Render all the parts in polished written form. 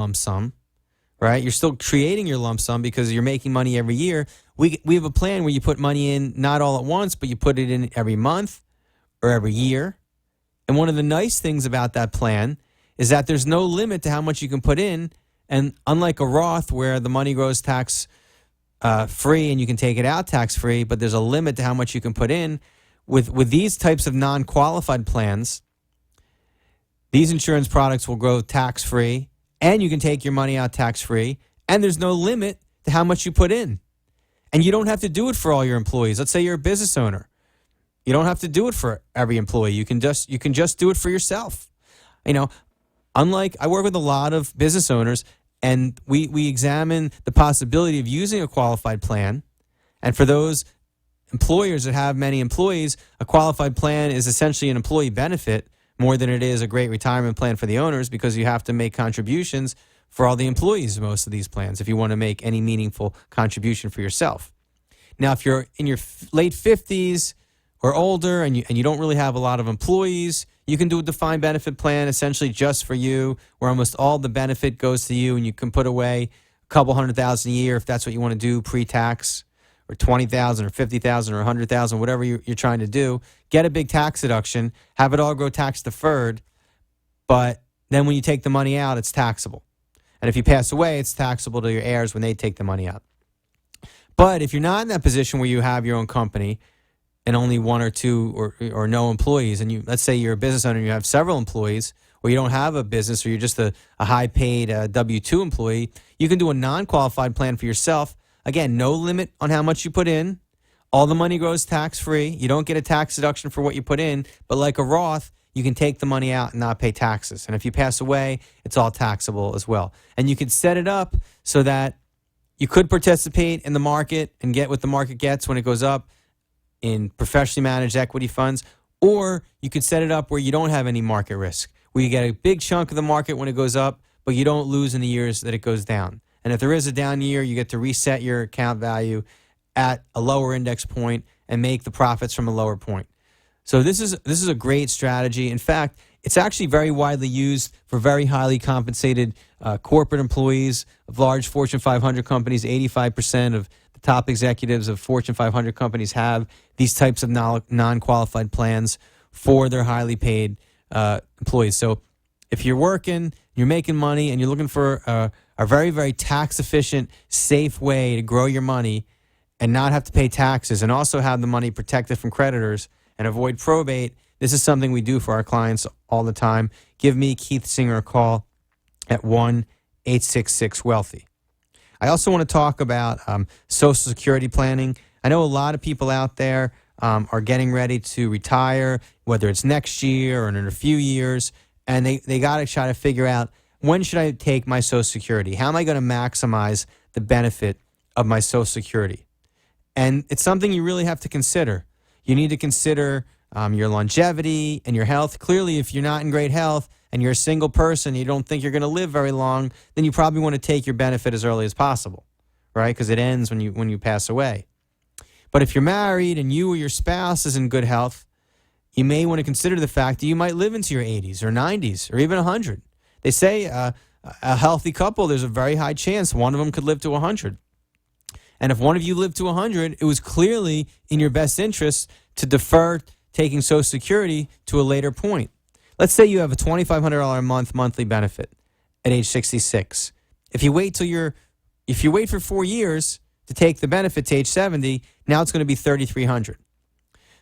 lump sum, right? You're still creating your lump sum because you're making money every year. We have a plan where you put money in not all at once, but you put it in every month or every year. And one of the nice things about that plan is that there's no limit to how much you can put in. And unlike a Roth where the money grows tax free and you can take it out tax free, but there's a limit to how much you can put in, with these types of non-qualified plans, these insurance products will grow tax free and you can take your money out tax free, and there's no limit to how much you put in. And you don't have to do it for all your employees. Let's say you're a business owner. You don't have to do it for every employee. You can just do it for yourself. You know, unlike I work with a lot of business owners, and we examine the possibility of using a qualified plan. And for those employers that have many employees, a qualified plan is essentially an employee benefit more than it is a great retirement plan for the owners, because you have to make contributions for all the employees of most of these plans if you want to make any meaningful contribution for yourself. Now, if you're in your late 50s or older and you don't really have a lot of employees, you can do a defined benefit plan essentially just for you, where almost all the benefit goes to you, and you can put away a couple $100,000 a year if that's what you want to do pre-tax, or $20,000 or $50,000 or $100,000, whatever you're trying to do. Get a big tax deduction, have it all grow tax deferred, but then when you take the money out, it's taxable. And if you pass away, it's taxable to your heirs when they take the money out. But if you're not in that position where you have your own company and only one or two or no employees, and let's say you're a business owner and you have several employees, or you don't have a business, or you're just a high-paid W-2 employee, you can do a non-qualified plan for yourself. Again, no limit on how much you put in. All the money grows tax-free. You don't get a tax deduction for what you put in, but like a Roth, you can take the money out and not pay taxes. And if you pass away, it's all taxable as well. And you can set it up so that you could participate in the market and get what the market gets when it goes up in professionally managed equity funds, or you could set it up where you don't have any market risk, where you get a big chunk of the market when it goes up, but you don't lose in the years that it goes down. And if there is a down year, you get to reset your account value at a lower index point and make the profits from a lower point. So this is a great strategy. In fact, it's actually very widely used for very highly compensated corporate employees of large Fortune 500 companies. 85% of the top executives of Fortune 500 companies have these types of non-qualified plans for their highly paid employees. So if you're working, you're making money, and you're looking for a very, very tax-efficient, safe way to grow your money and not have to pay taxes, and also have the money protected from creditors and avoid probate, this is something we do for our clients all the time. Give me, Keith Singer, a call at 1-866-WEALTHY. I also want to talk about Social Security planning. I know a lot of people out there are getting ready to retire, whether it's next year or in a few years, and they got to try to figure out, when should I take my Social Security? How am I going to maximize the benefit of my Social Security? And it's something you really have to consider. You need to consider your longevity and your health. Clearly, if you're not in great health and you're a single person, you don't think you're going to live very long, then you probably want to take your benefit as early as possible, right? Because it ends when you pass away. But if you're married and you or your spouse is in good health, you may want to consider the fact that you might live into your 80s or 90s or even 100. They say a healthy couple, there's a very high chance one of them could live to 100. And if one of you lived to 100, it was clearly in your best interest to defer taking Social Security to a later point. Let's say you have a $2,500 a month monthly benefit at age 66. If you wait for 4 years to take the benefit to age 70, now it's going to be $3,300.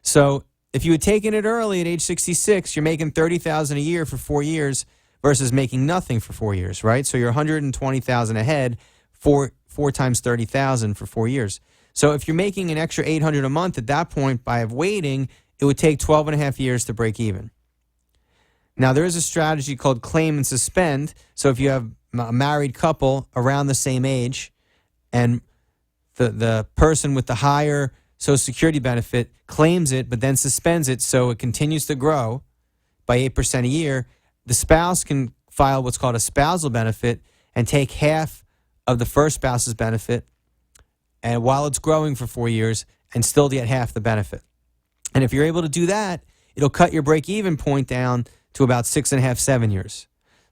So if you had taken it early at age 66, you're making $30,000 a year for 4 years versus making nothing for 4 years, right? So you're $120,000 ahead, four times $30,000 for 4 years. So if you're making an extra $800 a month at that point by waiting, it would take 12 and a half years to break even. Now, there is a strategy called claim and suspend. So if you have a married couple around the same age and the person with the higher Social Security benefit claims it but then suspends it so it continues to grow by 8% a year, the spouse can file what's called a spousal benefit and take half of the first spouse's benefit, and while it's growing for 4 years, and still get half the benefit. And if you're able to do that, it'll cut your break-even point down to about 6.5, 7 years,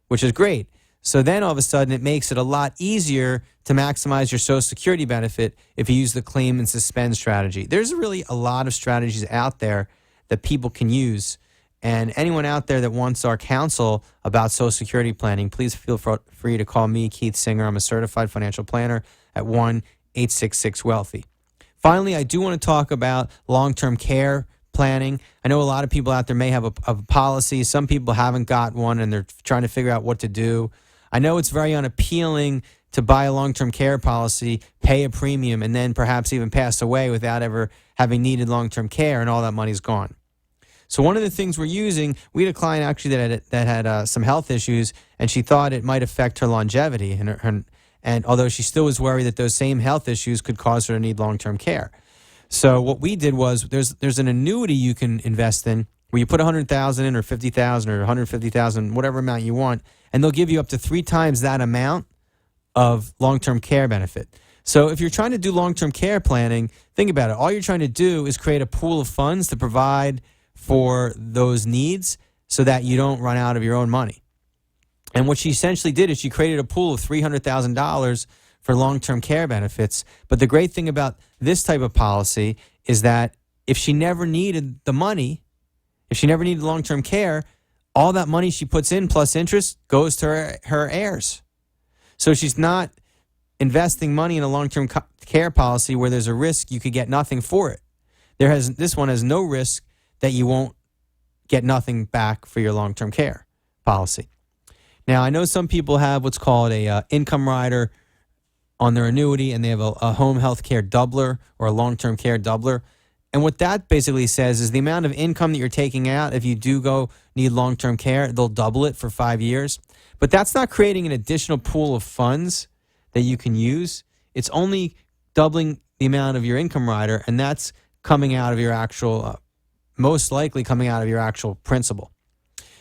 which is great. So then all of a sudden it makes it a lot easier to maximize your Social Security benefit if you use the claim and suspend strategy. There's really a lot of strategies out there that people can use. And anyone out there that wants our counsel about Social Security planning, please feel free to call me, Keith Singer. I'm a certified financial planner at 1-866-WEALTHY. Finally, I do want to talk about long-term care planning. I know a lot of people out there may have a policy. Some people haven't got one and they're trying to figure out what to do. I know it's very unappealing to buy a long-term care policy, pay a premium, and then perhaps even pass away without ever having needed long-term care, and all that money's gone. So one of the things we're using, we had a client actually that had some health issues, and she thought it might affect her longevity, and although she still was worried that those same health issues could cause her to need long-term care. So what we did was there's an annuity you can invest in where you put $100,000 in or $50,000 or $150,000, whatever amount you want, and they'll give you up to 3 times that amount of long-term care benefit. So if you're trying to do long-term care planning, think about it. All you're trying to do is create a pool of funds to provide for those needs so that you don't run out of your own money. And what she essentially did is she created a pool of $300,000 for long-term care benefits. But the great thing about this type of policy is that if she never needed the money, if she never needed long-term care, all that money she puts in plus interest goes to her heirs. So she's not investing money in a long-term care policy where there's a risk you could get nothing for it. This one has no risk that you won't get nothing back for your long-term care policy. Now, I know some people have what's called a income rider on their annuity, and they have a home health care doubler or a long-term care doubler. And what that basically says is the amount of income that you're taking out, if you do go need long-term care, they'll double it for 5 years. But that's not creating an additional pool of funds that you can use. It's only doubling the amount of your income rider, and that's coming out of your actual, most likely coming out of your actual principal.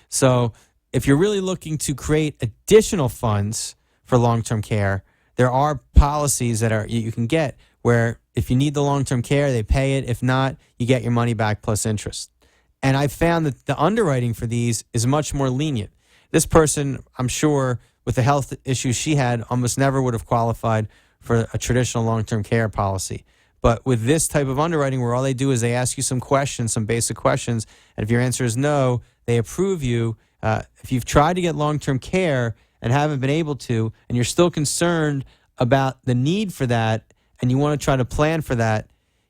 So if you're really looking to create additional funds for long-term care, there are policies that you can get where if you need the long-term care, they pay it. If not, you get your money back plus interest. And I found that the underwriting for these is much more lenient. This person, I'm sure, with the health issues she had, almost never would have qualified for a traditional long-term care policy. But with this type of underwriting where all they do is they ask you some questions, some basic questions, and if your answer is no, they approve you. If you've tried to get long-term care and haven't been able to, and you're still concerned about the need for that, and you want to try to plan for that,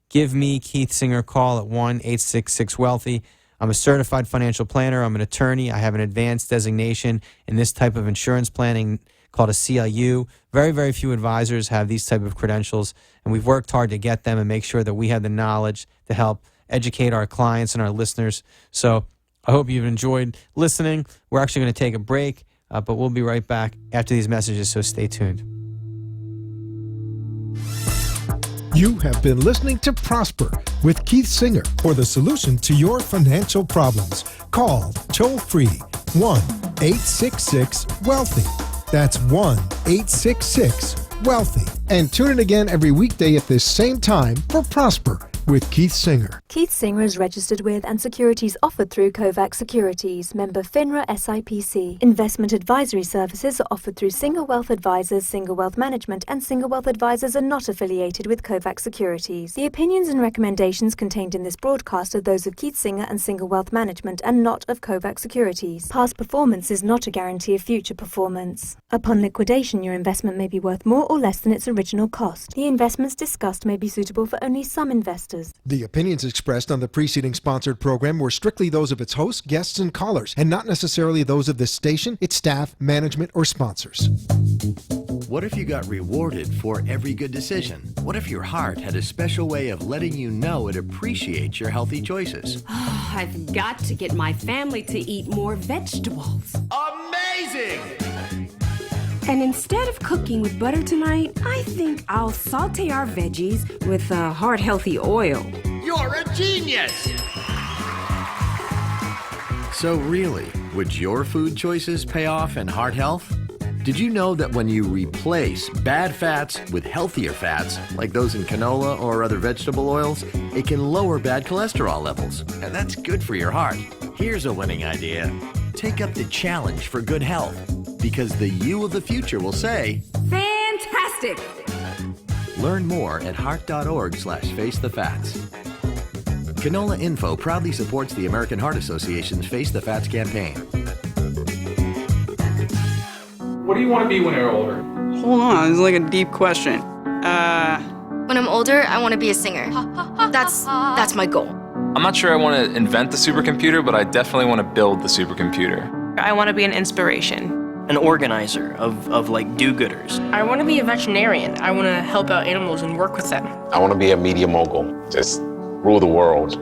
give me, Keith Singer, a call at 1-866-WEALTHY. I'm a certified financial planner. I'm an attorney. I have an advanced designation in this type of insurance planning called a CLU. Very, very few advisors have these type of credentials, and we've worked hard to get them and make sure that we have the knowledge to help educate our clients and our listeners. So I hope you've enjoyed listening. We're actually going to take a break, but we'll be right back after these messages, so stay tuned. You have been listening to Prosper with Keith Singer for the solution to your financial problems. Call toll-free 1-866-WEALTHY. That's 1-866-WEALTHY. And tune in again every weekday at this same time for Prosper with Keith Singer. Keith Singer is registered with and securities offered through Kovac Securities, member FINRA SIPC. Investment advisory services are offered through Singer Wealth Advisors, Singer Wealth Management, and Singer Wealth Advisors are not affiliated with Kovac Securities. The opinions and recommendations contained in this broadcast are those of Keith Singer and Singer Wealth Management and not of Kovac Securities. Past performance is not a guarantee of future performance. Upon liquidation, your investment may be worth more or less than its original cost. The investments discussed may be suitable for only some investors. The opinions expressed on the preceding sponsored program were strictly those of its hosts, guests, and callers, and not necessarily those of this station, its staff, management, or sponsors. What if you got rewarded for every good decision? What if your heart had a special way of letting you know it appreciates your healthy choices? I've got to get my family to eat more vegetables. Amazing! And instead of cooking with butter tonight, I think I'll saute our veggies with heart-healthy oil. You're a genius! So really, would your food choices pay off in heart health? Did you know that when you replace bad fats with healthier fats, like those in canola or other vegetable oils, it can lower bad cholesterol levels, and that's good for your heart. Here's a winning idea. Take up the challenge for good health. Because the you of the future will say, Fantastic! learn more at heart.org/facethefats. Canola Info proudly supports the American Heart Association's Face the Fats campaign. What do you want to be when you're older? Hold on, it's like a deep question. When I'm older, I want to be a singer. That's my goal. I'm not sure I want to invent the supercomputer, but I definitely want to build the supercomputer. I want to be an inspiration. An organizer of like do-gooders. I want to be a veterinarian. I want to help out animals and work with them. I want to be a media mogul. Just rule the world.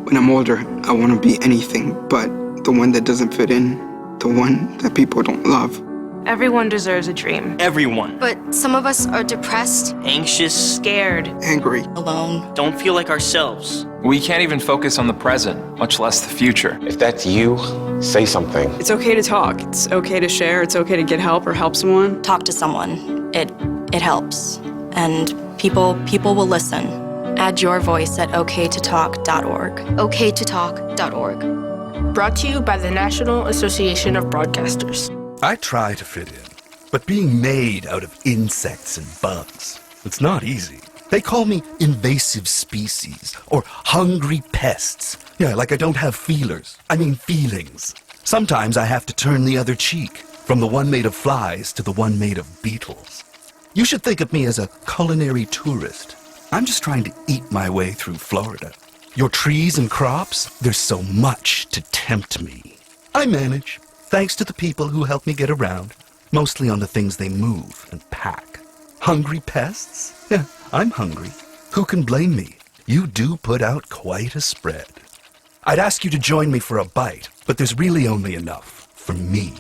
When I'm older, I want to be anything but the one that doesn't fit in, the one that people don't love. Everyone deserves a dream. Everyone. But some of us are depressed, Anxious, Scared. Angry. alone. don't feel like ourselves. We can't even focus on the present, much less the future. If that's you, say something. It's okay to talk. It's okay to share. It's okay to get help or help someone. Talk to someone. It helps. And people will listen. Add your voice at okaytotalk.org. okaytotalk.org. Brought to you by the National Association of Broadcasters. I try to fit in, but being made out of insects and bugs, it's not easy. They call me invasive species or hungry pests. Yeah, like I don't have feelers. I mean feelings. Sometimes I have to turn the other cheek, from the one made of flies to the one made of beetles. You should think of me as a culinary tourist. I'm just trying to eat my way through Florida. Your trees and crops, there's so much to tempt me. I manage, thanks to the people who help me get around, mostly on the things they move and pack. Hungry pests? Yeah, I'm hungry. Who can blame me? You do put out quite a spread. I'd ask you to join me for a bite, but there's really only enough for me.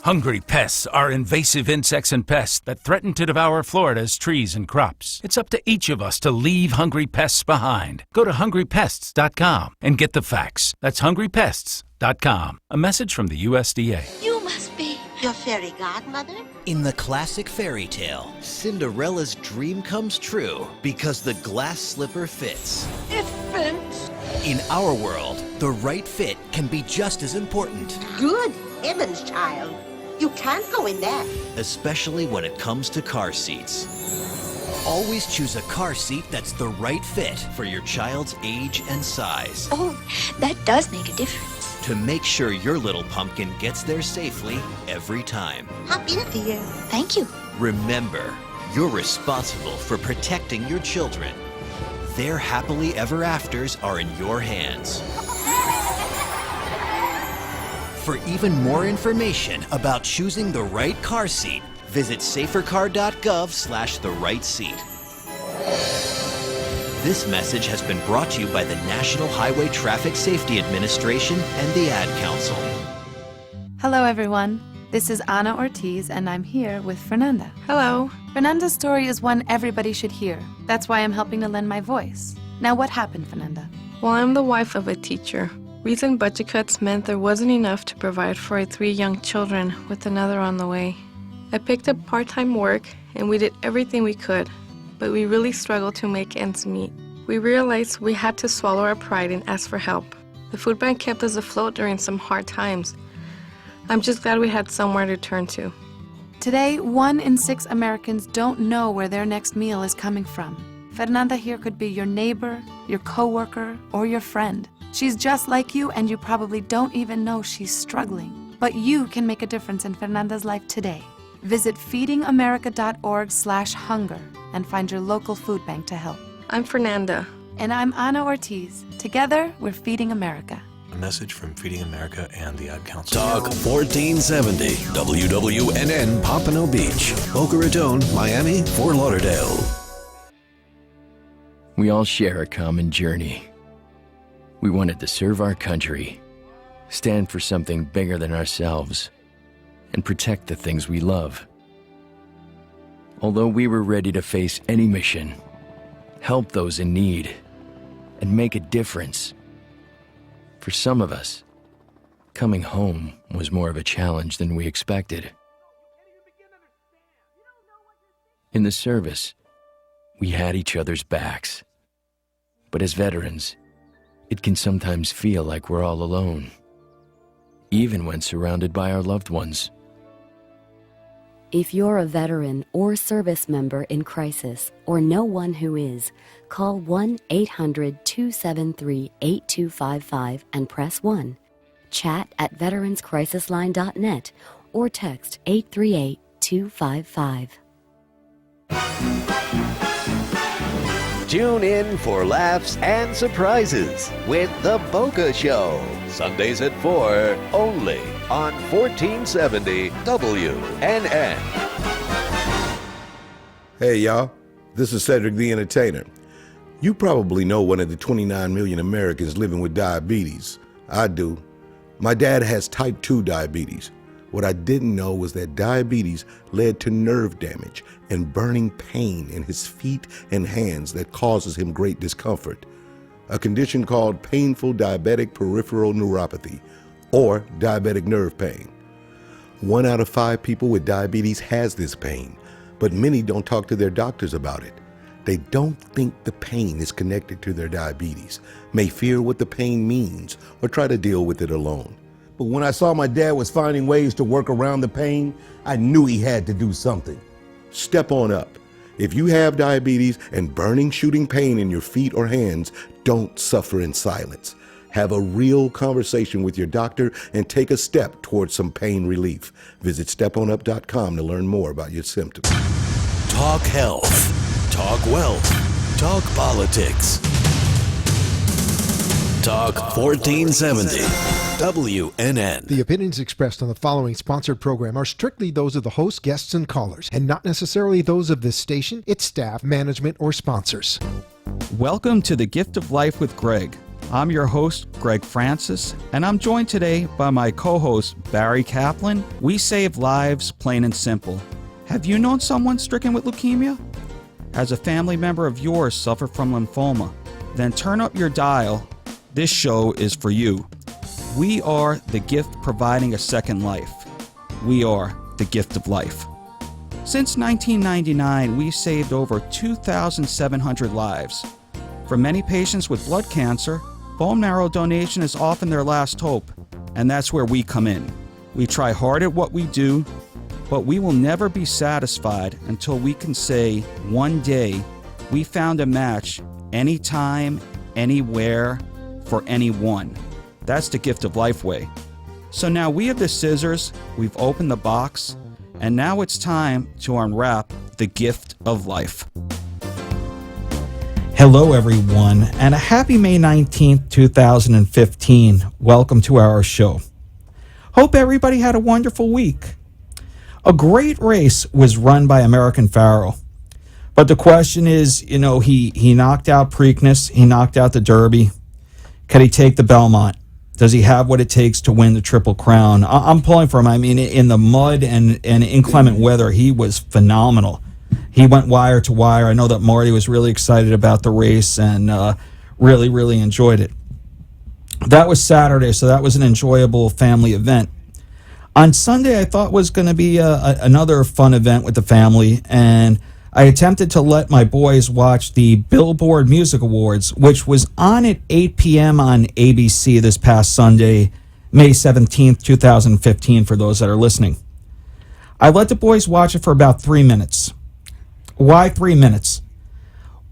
Hungry pests are invasive insects and pests that threaten to devour Florida's trees and crops. It's up to each of us to leave hungry pests behind. Go to hungrypests.com and get the facts. That's hungrypests.com. A message from the USDA. You must be your fairy godmother? In the classic fairy tale, Cinderella's dream comes true because the glass slipper fits. It fits. In our world, the right fit can be just as important. Good heavens, child. You can't go in that. Especially when it comes to car seats. Always choose a car seat that's the right fit for your child's age and size. Oh, that does make a difference. To make sure your little pumpkin gets there safely every time. Hop in, dear. Thank you. Remember, you're responsible for protecting your children. Their happily ever afters are in your hands. For even more information about choosing the right car seat, visit safercar.gov/the-right-seat. This message has been brought to you by the National Highway Traffic Safety Administration and the Ad Council. Hello, everyone. This is Ana Ortiz, and I'm here with Fernanda. Hello. Fernanda's story is one everybody should hear. That's why I'm helping to lend my voice. Now, what happened, Fernanda? Well, I'm the wife of a teacher. Recent budget cuts meant there wasn't enough to provide for 3 young children with another on the way. I picked up part-time work, and we did everything we could, but we really struggled to make ends meet. We realized we had to swallow our pride and ask for help. The food bank kept us afloat during some hard times. I'm just glad we had somewhere to turn to. Today, 1 in 6 Americans don't know where their next meal is coming from. Fernanda here could be your neighbor, your coworker, or your friend. She's just like you, and you probably don't even know she's struggling. But you can make a difference in Fernanda's life today. Visit feedingamerica.org/hunger and find your local food bank to help. I'm Fernanda. And I'm Ana Ortiz. Together, we're Feeding America. A message from Feeding America and the Ad Council. Talk 1470, WWNN Pompano Beach, Boca Raton, Miami, Fort Lauderdale. We all share a common journey. We wanted to serve our country, stand for something bigger than ourselves, and protect the things we love. Although we were ready to face any mission, help those in need, and make a difference, for some of us, coming home was more of a challenge than we expected. In the service, we had each other's backs. But as veterans, it can sometimes feel like we're all alone. even when surrounded by our loved ones. If you're a veteran or service member in crisis or know one who is, call 1-800-273-8255 and press 1. Chat at veteranscrisisline.net or text 838-255. Tune in for laughs and surprises with The Boca Show. Sundays at 4, only on 1470 WNN. Hey, y'all. This is Cedric the Entertainer. You probably know one of the 29 million Americans living with diabetes. I do. My dad has type 2 diabetes. What I didn't know was that diabetes led to nerve damage and burning pain in his feet and hands that causes him great discomfort. A condition called painful diabetic peripheral neuropathy, or diabetic nerve pain. 1 out of 5 people with diabetes has this pain, but many don't talk to their doctors about it. They don't think the pain is connected to their diabetes, may fear what the pain means, or try to deal with it alone. But when I saw my dad was finding ways to work around the pain, I knew he had to do something. Step on up. If you have diabetes and burning shooting pain in your feet or hands, don't suffer in silence. Have a real conversation with your doctor and take a step towards some pain relief. Visit steponup.com to learn more about your symptoms. Talk health. Talk wealth. Talk politics. Talk 1470. WNN. The opinions expressed on the following sponsored program are strictly those of the host, guests, and callers, and not necessarily those of this station, its staff, management, or sponsors. Welcome to The Gift of Life with Gregg. I'm your host, Gregg Francis, and I'm joined today by my co-host, Barry Kaplan. We save lives, plain and simple. Have you known someone stricken with leukemia? Has a family member of yours suffered from lymphoma? Then turn up your dial. This show is for you. We are the gift providing a second life. We are the gift of life. Since 1999, we've saved over 2,700 lives. For many patients with blood cancer, bone marrow donation is often their last hope, and that's where we come in. We try hard at what we do, but we will never be satisfied until we can say, one day, we found a match anytime, anywhere, for anyone. That's the Gift of Life way. So now we have the scissors, we've opened the box, and now it's time to unwrap the gift of life. Hello, everyone, and a happy May 19th, 2015. Welcome to our show. Hope everybody had a wonderful week. A great race was run by American Pharoah. But the question is, he knocked out Preakness, he knocked out the Derby. Can he take the Belmont? Does he have what it takes to win the Triple Crown? I'm pulling for him. I mean, in the mud and inclement weather, he was phenomenal. He went wire to wire. I know that Marti was really excited about the race and really, really enjoyed it. That was Saturday, so that was an enjoyable family event. On Sunday, I thought was going to be another fun event with the family, and I attempted to let my boys watch the Billboard Music Awards, which was on at 8 p.m. on ABC this past Sunday, May 17th, 2015, for those that are listening. I let the boys watch it for about 3 minutes. Why 3 minutes?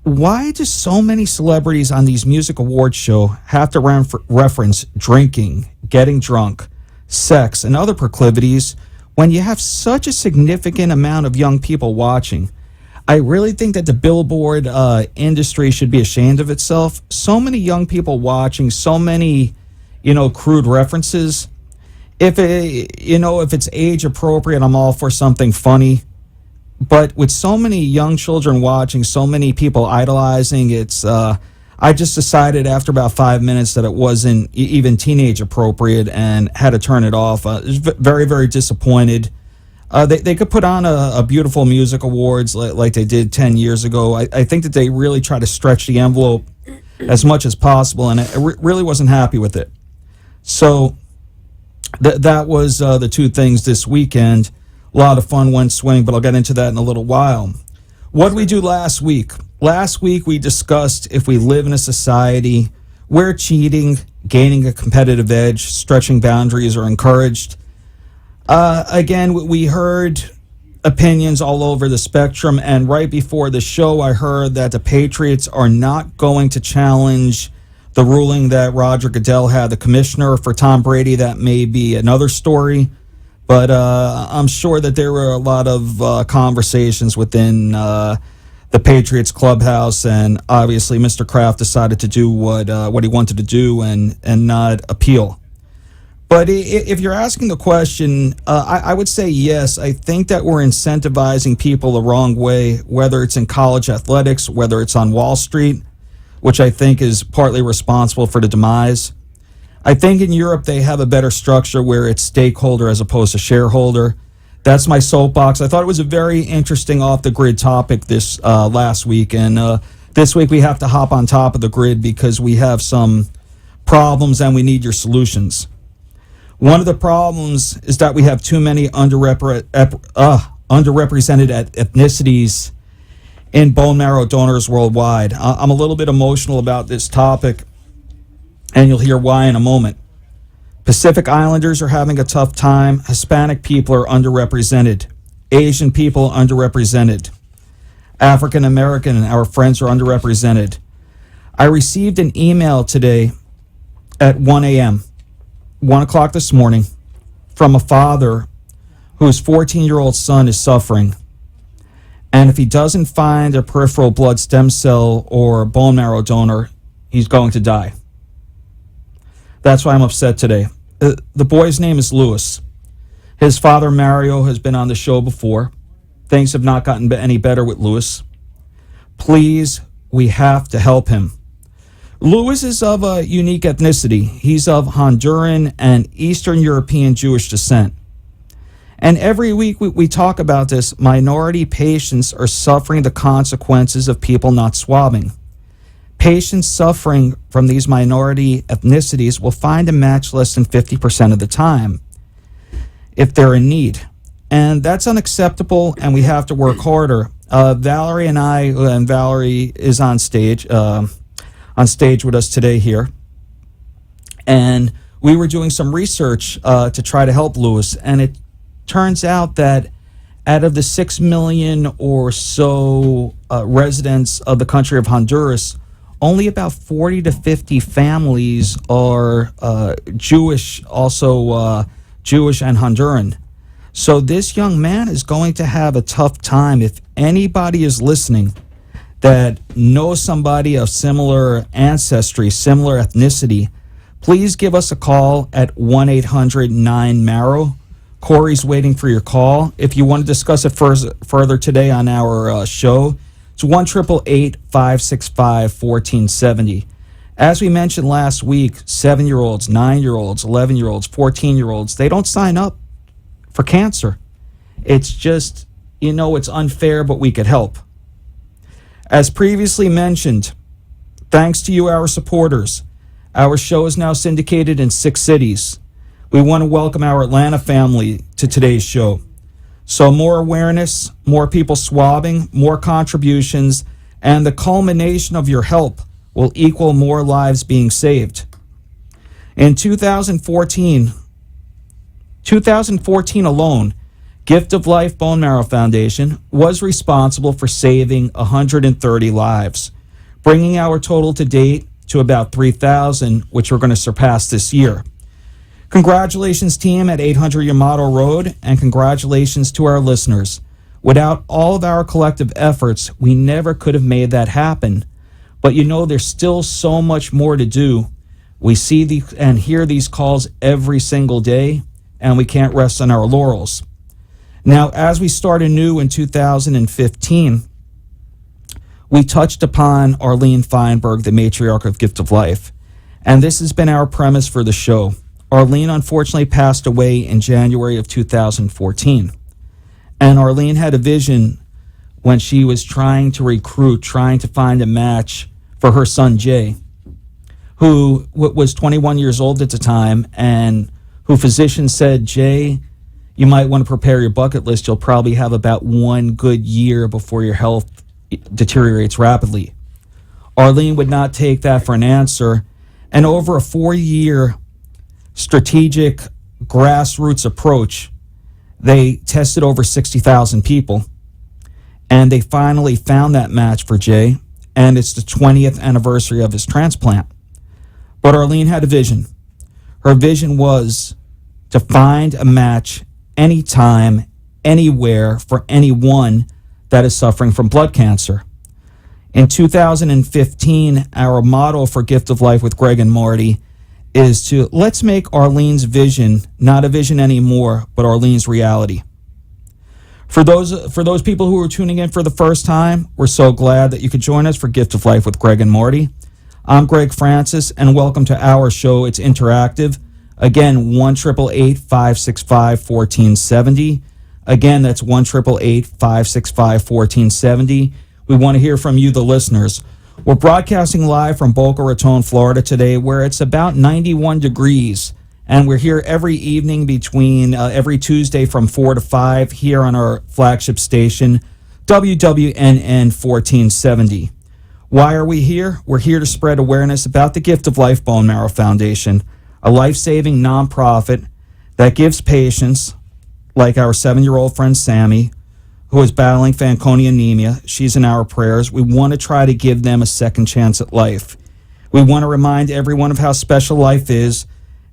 Why do so many celebrities on these music awards show have to reference drinking, getting drunk, sex, and other proclivities when you have such a significant amount of young people watching? I really think that the Billboard industry should be ashamed of itself. So many young people watching, so many, crude references. If it's age appropriate, I'm all for something funny. But with so many young children watching, so many people idolizing, I just decided after about 5 minutes that it wasn't even teenage appropriate and had to turn it off. I was very, very disappointed. They could put on a beautiful music awards like they did 10 years ago. I think that they really try to stretch the envelope as much as possible, and I really wasn't happy with it. So that was the two things this weekend. A lot of fun went swing, but I'll get into that in a little while. What did we do last week? Last week we discussed if we live in a society where cheating, gaining a competitive edge, stretching boundaries are encouraged. Again, we heard opinions all over the spectrum, and right before the show, I heard that the Patriots are not going to challenge the ruling that Roger Goodell had, the commissioner. For Tom Brady, that may be another story, but I'm sure that there were a lot of conversations within the Patriots clubhouse, and obviously Mr. Kraft decided to do what he wanted to do and not appeal. But if you're asking the question, I would say yes. I think that we're incentivizing people the wrong way, whether it's in college athletics, whether it's on Wall Street, which I think is partly responsible for the demise. I think in Europe they have a better structure where it's stakeholder as opposed to shareholder. That's my soapbox. I thought it was a very interesting off-the-grid topic this last week, and this week we have to hop on top of the grid because we have some problems and we need your solutions. One of the problems is that we have too many underrepresented ethnicities in bone marrow donors worldwide. I'm a little bit emotional about this topic, and you'll hear why in a moment. Pacific Islanders are having a tough time. Hispanic people are underrepresented. Asian people underrepresented. African American, our friends are underrepresented. I received an email today at 1 a.m., 1 o'clock this morning, from a father whose 14-year-old son is suffering. And if he doesn't find a peripheral blood stem cell or bone marrow donor, he's going to die. That's why I'm upset today. The boy's name is Louis. His father, Mario, has been on the show before. Things have not gotten any better with Louis. Please, we have to help him. Louis is of a unique ethnicity. He's of Honduran and Eastern European Jewish descent. And every week we talk about this. Minority patients are suffering the consequences of people not swabbing. Patients suffering from these minority ethnicities will find a match less than 50% of the time if they're in need. And that's unacceptable, and we have to work harder. Valerie and I, and Valerie is on stage with us today here. And we were doing some research to try to help Louis, and it turns out that out of the 6 million or so residents of the country of Honduras, only about 40 to 50 families are Jewish, also Jewish and Honduran. So this young man is going to have a tough time. If anybody is listening that knows somebody of similar ancestry, similar ethnicity, please give us a call at 1-800-9-MARROW. Corey's waiting for your call. If you want to discuss it further today on our show, it's 1-888-565-1470. As we mentioned last week, 7-year-olds, 9-year-olds, 11-year-olds, 14-year-olds, they don't sign up for cancer. It's just, it's unfair, but we could help. As previously mentioned, thanks to you, our supporters, our show is now syndicated in 6 cities. We want to welcome our Atlanta family to today's show. So more awareness, more people swabbing, more contributions, and the culmination of your help will equal more lives being saved. In 2014 alone, Gift of Life Bone Marrow Foundation was responsible for saving 130 lives, bringing our total to date to about 3,000, which we're going to surpass this year. Congratulations, team, at 800 Yamato Road, and congratulations to our listeners. Without all of our collective efforts, we never could have made that happen. But there's still so much more to do. We see and hear these calls every single day, and we can't rest on our laurels. Now, as we start anew in 2015, we touched upon Arlene Feinberg, the matriarch of Gift of Life, and this has been our premise for the show. Arlene unfortunately passed away in January of 2014. And Arlene had a vision when she was trying to find a match for her son Jay, who was 21 years old at the time, and who physicians said, Jay, you might want to prepare your bucket list. You'll probably have about 1 good year before your health deteriorates rapidly. Arlene would not take that for an answer, And over a 4-year strategic grassroots approach, they tested over 60,000 people, and they finally found that match for Jay, and it's the 20th anniversary of his transplant. But Arlene had a vision. Her vision was to find a match anytime, anywhere, for anyone that is suffering from blood cancer. In 2015, our motto for Gift of Life with Gregg and Marti is to let's make Arlene's vision not a vision anymore, but Arlene's reality. For those people who are tuning in for the first time, we're so glad that you could join us for Gift of Life with Gregg and Marti. I'm Greg Francis, and welcome to our show. It's interactive. Again, 1-888-565-1470. Again, that's 1-888-565-1470. We want to hear from you, the listeners. We're broadcasting live from Boca Raton, Florida today, where it's about 91 degrees. And we're here every evening between every Tuesday from 4 to 5 here on our flagship station, WWNN 1470. Why are we here? We're here to spread awareness about the Gift of Life Bone Marrow Foundation, a life-saving nonprofit that gives patients, like our 7-year-old friend Sammy, who is battling Fanconi anemia. She's in our prayers. We want to try to give them a second chance at life. We want to remind everyone of how special life is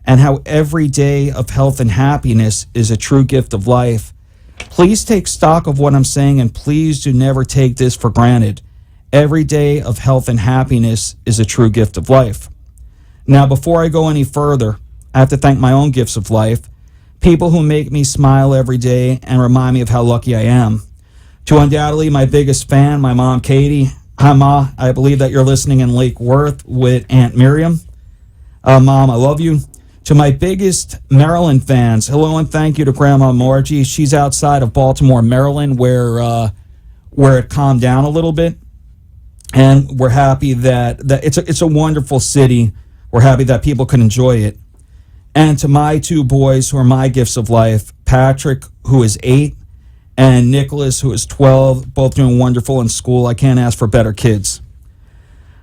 and how every day of health and happiness is a true gift of life. Please take stock of what I'm saying, and please do never take this for granted. Every day of health and happiness is a true gift of life. Now, before I go any further, I have to thank my own gifts of life, people who make me smile every day and remind me of how lucky I am. To undoubtedly my biggest fan, my mom, Katie. Hi, Ma. I believe that you're listening in Lake Worth with Aunt Miriam. Mom, I love you. To my biggest Maryland fans, hello and thank you to Grandma Margie. She's outside of Baltimore, Maryland, where it calmed down a little bit. And we're happy that it's a wonderful city. We're happy that people can enjoy it. And to my 2 boys who are my gifts of life, Patrick, who is 8, and Nicholas, who is 12, both doing wonderful in school. I can't ask for better kids.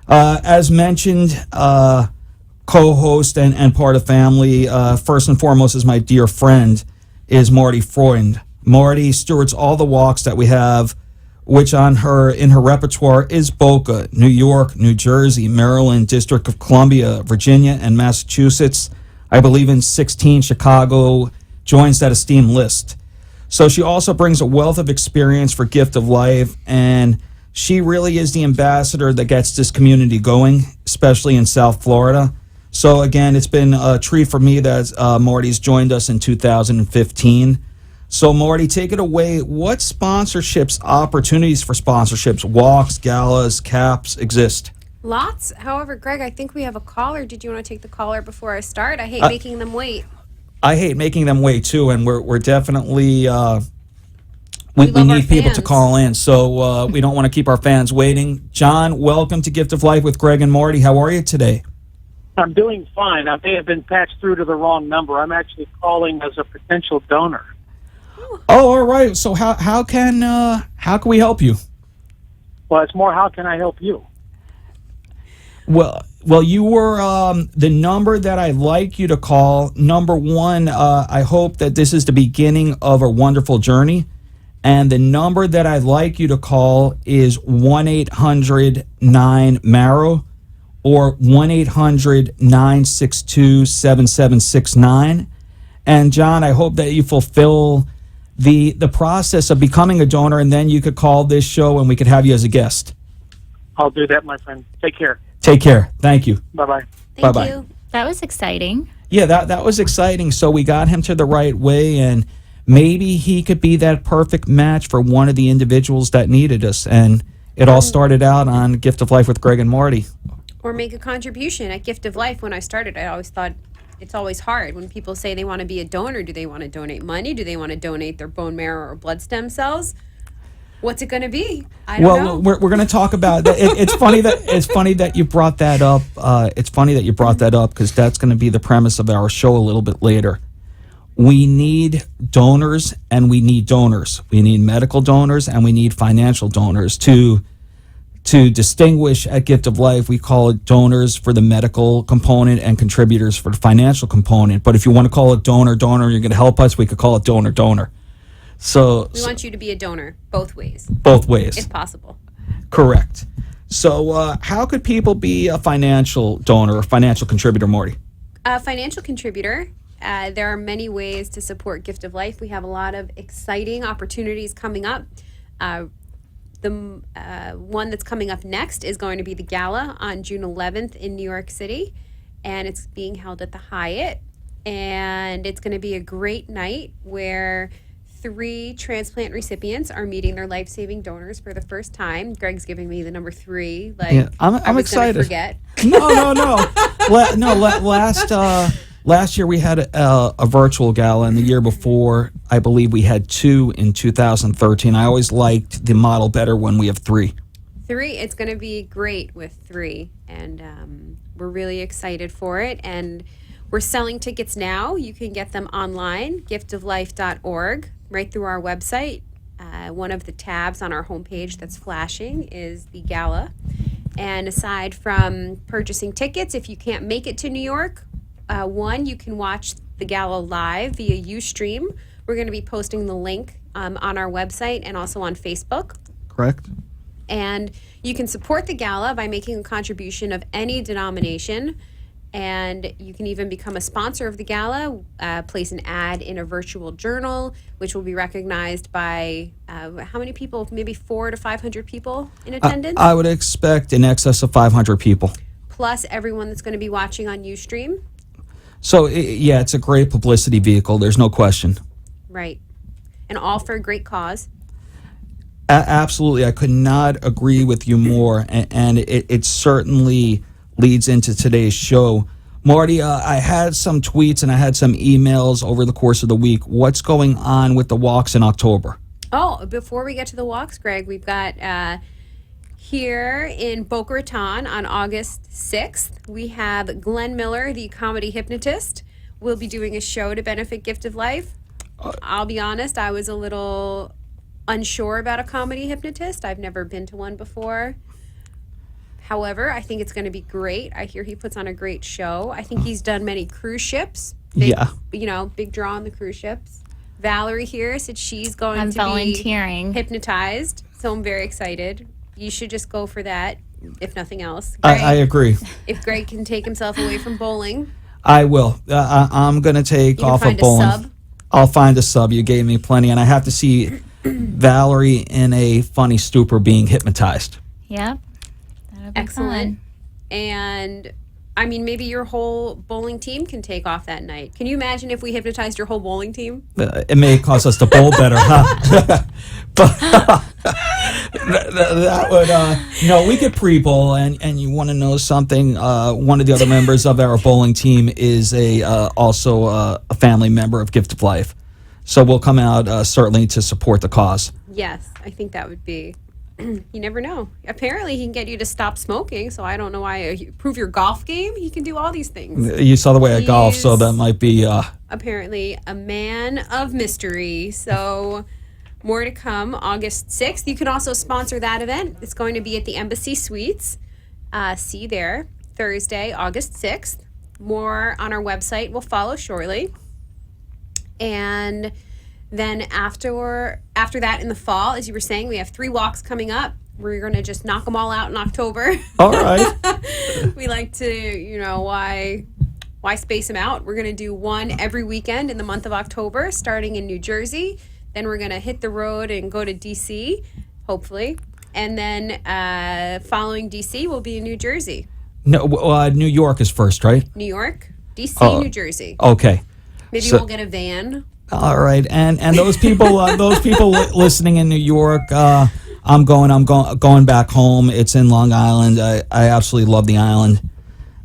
As mentioned, co-host and part of family, first and foremost is my dear friend, is Marti Freund. Marti stewards all the walks that we have, which in her repertoire is Boca, New York, New Jersey, Maryland, District of Columbia, Virginia, and Massachusetts. I believe in 16, Chicago joins that esteemed list. So she also brings a wealth of experience for Gift of Life, and she really is the ambassador that gets this community going, especially in South Florida. So again, it's been a treat for me that Marti's joined us in 2015. So Marti, take it away. What sponsorships, opportunities for sponsorships, walks, galas, caps exist? Lots. However, Greg, I think we have a caller. Did you want to take the caller before I start? I hate making them wait. I hate making them wait too, and we're definitely we need people to call in, so we don't want to keep our fans waiting. John, welcome to Gift of Life with Gregg and Marti. How are you today? I'm doing fine. I may have been patched through to the wrong number. I'm actually calling as a potential donor. Oh, all right. So how can we help you? Well, it's more how can I help you? Well, you were the number that I'd like you to call. Number one, I hope that this is the beginning of a wonderful journey. And the number that I'd like you to call is 1-800-9-MARROW or 1-800-962-7769. And John, I hope that you fulfill the process of becoming a donor, and then you could call this show and we could have you as a guest. I'll do that, my friend. Take care. Take care. Thank you. Bye-bye. Bye-bye. You. That was exciting. Yeah, that was exciting. So we got him to the right way, and maybe he could be that perfect match for one of the individuals that needed us. And it all started out on Gift of Life with Gregg and Marti. Or make a contribution at Gift of Life. When I started, I always thought it's always hard when people say they want to be a donor. Do they want to donate money? Do they want to donate their bone marrow or blood stem cells? What's it going to be? I don't know. We're going to talk about that. It's funny that you brought that up. It's funny that you brought that up because that's going to be the premise of our show a little bit later. We need donors and we need donors. We need medical donors and we need financial donors to to distinguish at Gift of Life, we call it donors for the medical component and contributors for the financial component. But if you want to call it donor, you're going to help us, we could call it donor. So We want you to be a donor both ways. Both ways. If possible. Correct. So how could people be a financial donor or financial contributor, Marty? A financial contributor. There are many ways to support Gift of Life. We have a lot of exciting opportunities coming up. The one that's coming up next is going to be the gala on June 11th in New York City, and it's being held at the Hyatt. And it's going to be a great night where 3 transplant recipients are meeting their life-saving donors for the first time. Greg's giving me the number 3. Like, yeah, I'm I was gonna excited. Forget. No. Last year we had a virtual gala, and the year before, I believe we had 2 in 2013. I always liked the model better when we have 3. 3. It's going to be great with 3, and we're really excited for it. And we're selling tickets now. You can get them online, giftoflife.org, right through our website. One of the tabs on our homepage that's flashing is the gala. And aside from purchasing tickets, if you can't make it to New York, you can watch the gala live via Ustream. We're going to be posting the link on our website and also on Facebook. Correct. And you can support the gala by making a contribution of any denomination. And you can even become a sponsor of the gala, place an ad in a virtual journal, which will be recognized by how many people? Maybe 400 to 500 people in attendance? I would expect in excess of 500 people. Plus everyone that's going to be watching on Ustream. So, it's a great publicity vehicle. There's no question. Right. And all for a great cause. Absolutely. I could not agree with you more. And it certainly leads into today's show. Marty, I had some tweets and I had some emails over the course of the week. What's going on with the walks in October? Oh, before we get to the walks, Greg, we've got here in Boca Raton on August 6th, we have Glenn Miller, the comedy hypnotist, will be doing a show to benefit Gift of Life. I'll be honest, I was a little unsure about a comedy hypnotist. I've never been to one before. However, I think it's going to be great. I hear he puts on a great show. I think he's done many cruise ships. Big draw on the cruise ships. Valerie here said she's going to volunteering. Be hypnotized. So I'm very excited. You should just go for that, if nothing else. Greg, I agree. If Greg can take himself away from bowling. I will. I'm going to take off of bowling. Sub. I'll find a sub. You gave me plenty. And I have to see Valerie in a funny stupor being hypnotized. Yep. That'll be Excellent. fun. And I mean, maybe your whole bowling team can take off that night. Can you imagine if we hypnotized your whole bowling team? It may cause us to bowl better, huh? But that would, we could pre-bowl, and you want to know something? One of the other members of our bowling team is also a family member of Gift of Life. So we'll come out certainly to support the cause. Yes, I think that would be. You never know. Apparently, he can get you to stop smoking, so I don't know why. Prove your golf game. He can do all these things. You saw the way I golf, so that might be... apparently a man of mystery. So more to come August 6th. You can also sponsor that event. It's going to be at the Embassy Suites. See you there. Thursday, August 6th. More on our website will follow shortly. And then after that in the fall, as you were saying, we have 3 walks coming up. We're going to just knock them all out in October. All right. We like to, why space them out? We're going to do one every weekend in the month of October, starting in New Jersey. Then we're going to hit the road and go to D.C., hopefully. And then following D.C., we'll be in New Jersey. No, New York is first, right? New York, D.C., New Jersey. Okay. Maybe we'll get a van. All right, and those people listening in New York, I'm going back home. It's in Long Island. I absolutely love the island.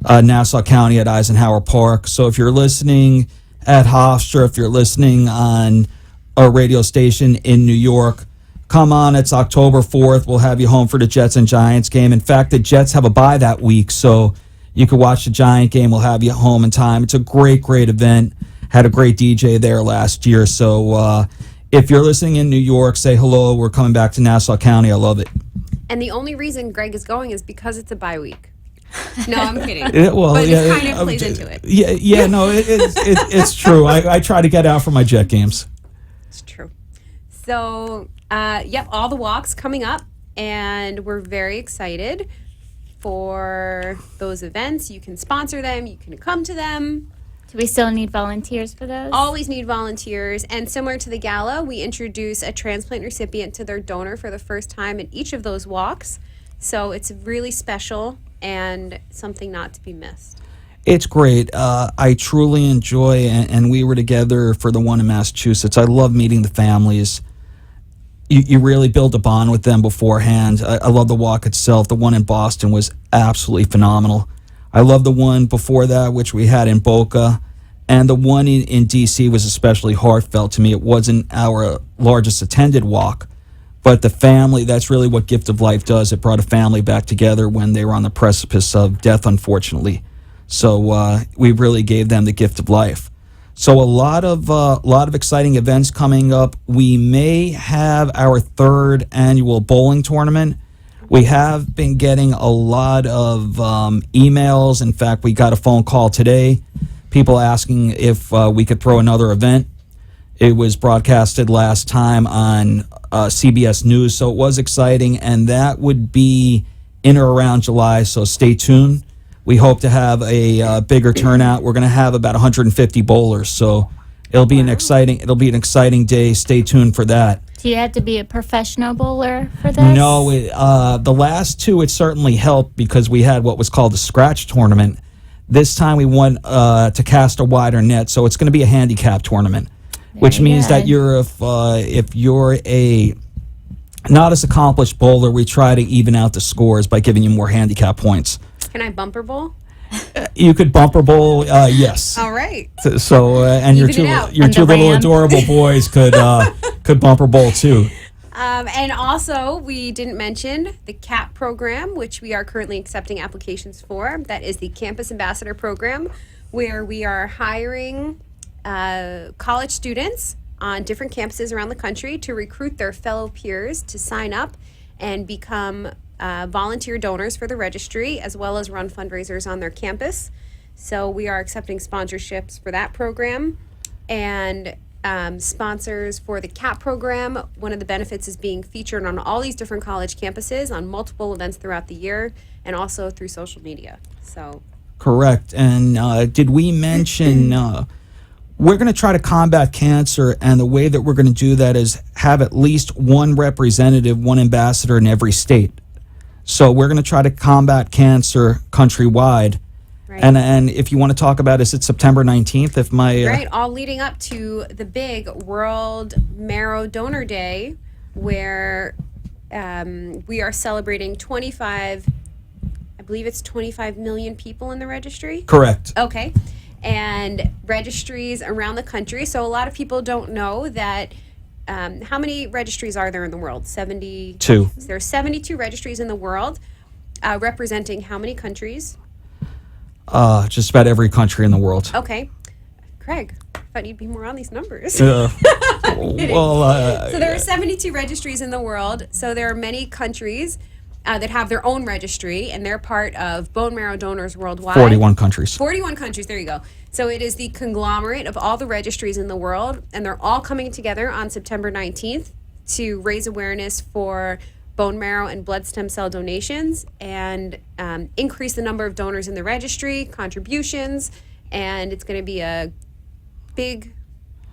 Nassau County at Eisenhower Park. So if you're listening at Hofstra, if you're listening on a radio station in New York, come on. It's October 4th. We'll have you home for the Jets and Giants game. In fact, the Jets have a bye that week, so you can watch the Giant game. We'll have you home in time. It's a great event. Had a great DJ there last year. So if you're listening in New York, say hello. We're coming back to Nassau County. I love it. And the only reason Gregg is going is because it's a bye week. No, I'm kidding. Well, but it kind of plays into it. No, it's true. I try to get out for my Jet games. It's true. So, all the walks coming up, and we're very excited for those events. You can sponsor them. You can come to them. Do we still need volunteers for those? Always need volunteers. And similar to the gala, we introduce a transplant recipient to their donor for the first time at each of those walks. So it's really special and something not to be missed. It's great. I truly enjoy, and we were together for the one in Massachusetts. I love meeting the families. You really build a bond with them beforehand. I love the walk itself. The one in Boston was absolutely phenomenal. I love the one before that, which we had in Boca. And the one in D.C. was especially heartfelt to me. It wasn't our largest attended walk, but the family, that's really what Gift of Life does. It brought a family back together when they were on the precipice of death, unfortunately. So we really gave them the gift of life. So a lot of exciting events coming up. We may have our third annual bowling tournament. We have been getting a lot of emails. In fact, we got a phone call today, people asking if we could throw another event. It was broadcasted last time on CBS News, so it was exciting, and that would be in or around July, so stay tuned. We hope to have a bigger turnout. We're going to have about 150 bowlers, so it'll be an exciting day. Stay tuned for that. Do you have to be a professional bowler for this? No, the last two it certainly helped because we had what was called a scratch tournament. This time we want to cast a wider net, so it's going to be a handicap tournament, which means that if you're a not as accomplished bowler, we try to even out the scores by giving you more handicap points. Can I bumper bowl? You could bumper bowl, yes. All right. So and your two little adorable boys could bumper bowl too. And also, we didn't mention the CAP program, which we are currently accepting applications for. That is the Campus Ambassador Program, where we are hiring college students on different campuses around the country to recruit their fellow peers to sign up and become volunteer donors for the registry, as well as run fundraisers on their campus. So we are accepting sponsorships for that program. And sponsors for the CAP program. One of the benefits is being featured on all these different college campuses on multiple events throughout the year and also through social media. So correct. And did we mention we're going to try to combat cancer, and the way that we're going to do that is have at least one representative, one ambassador in every state. So we're going to try to combat cancer countrywide. Right. And if you want to talk about, is it September 19th? If my right, all leading up to the big World Marrow Donor Day, where we are celebrating 25 million people in the registry. Correct. Okay, and registries around the country. So a lot of people don't know that. How many registries are there in the world? 72. There are 72 registries in the world, representing how many countries? Just about every country in the world. Okay. Craig, I thought you'd be more on these numbers. So there are 72 registries in the world. So there are many countries that have their own registry, and they're part of bone marrow donors worldwide. 41 countries. 41 countries, there you go. So it is the conglomerate of all the registries in the world, and they're all coming together on September 19th to raise awareness for bone marrow and blood stem cell donations and increase the number of donors in the registry, contributions, and it's going to be a big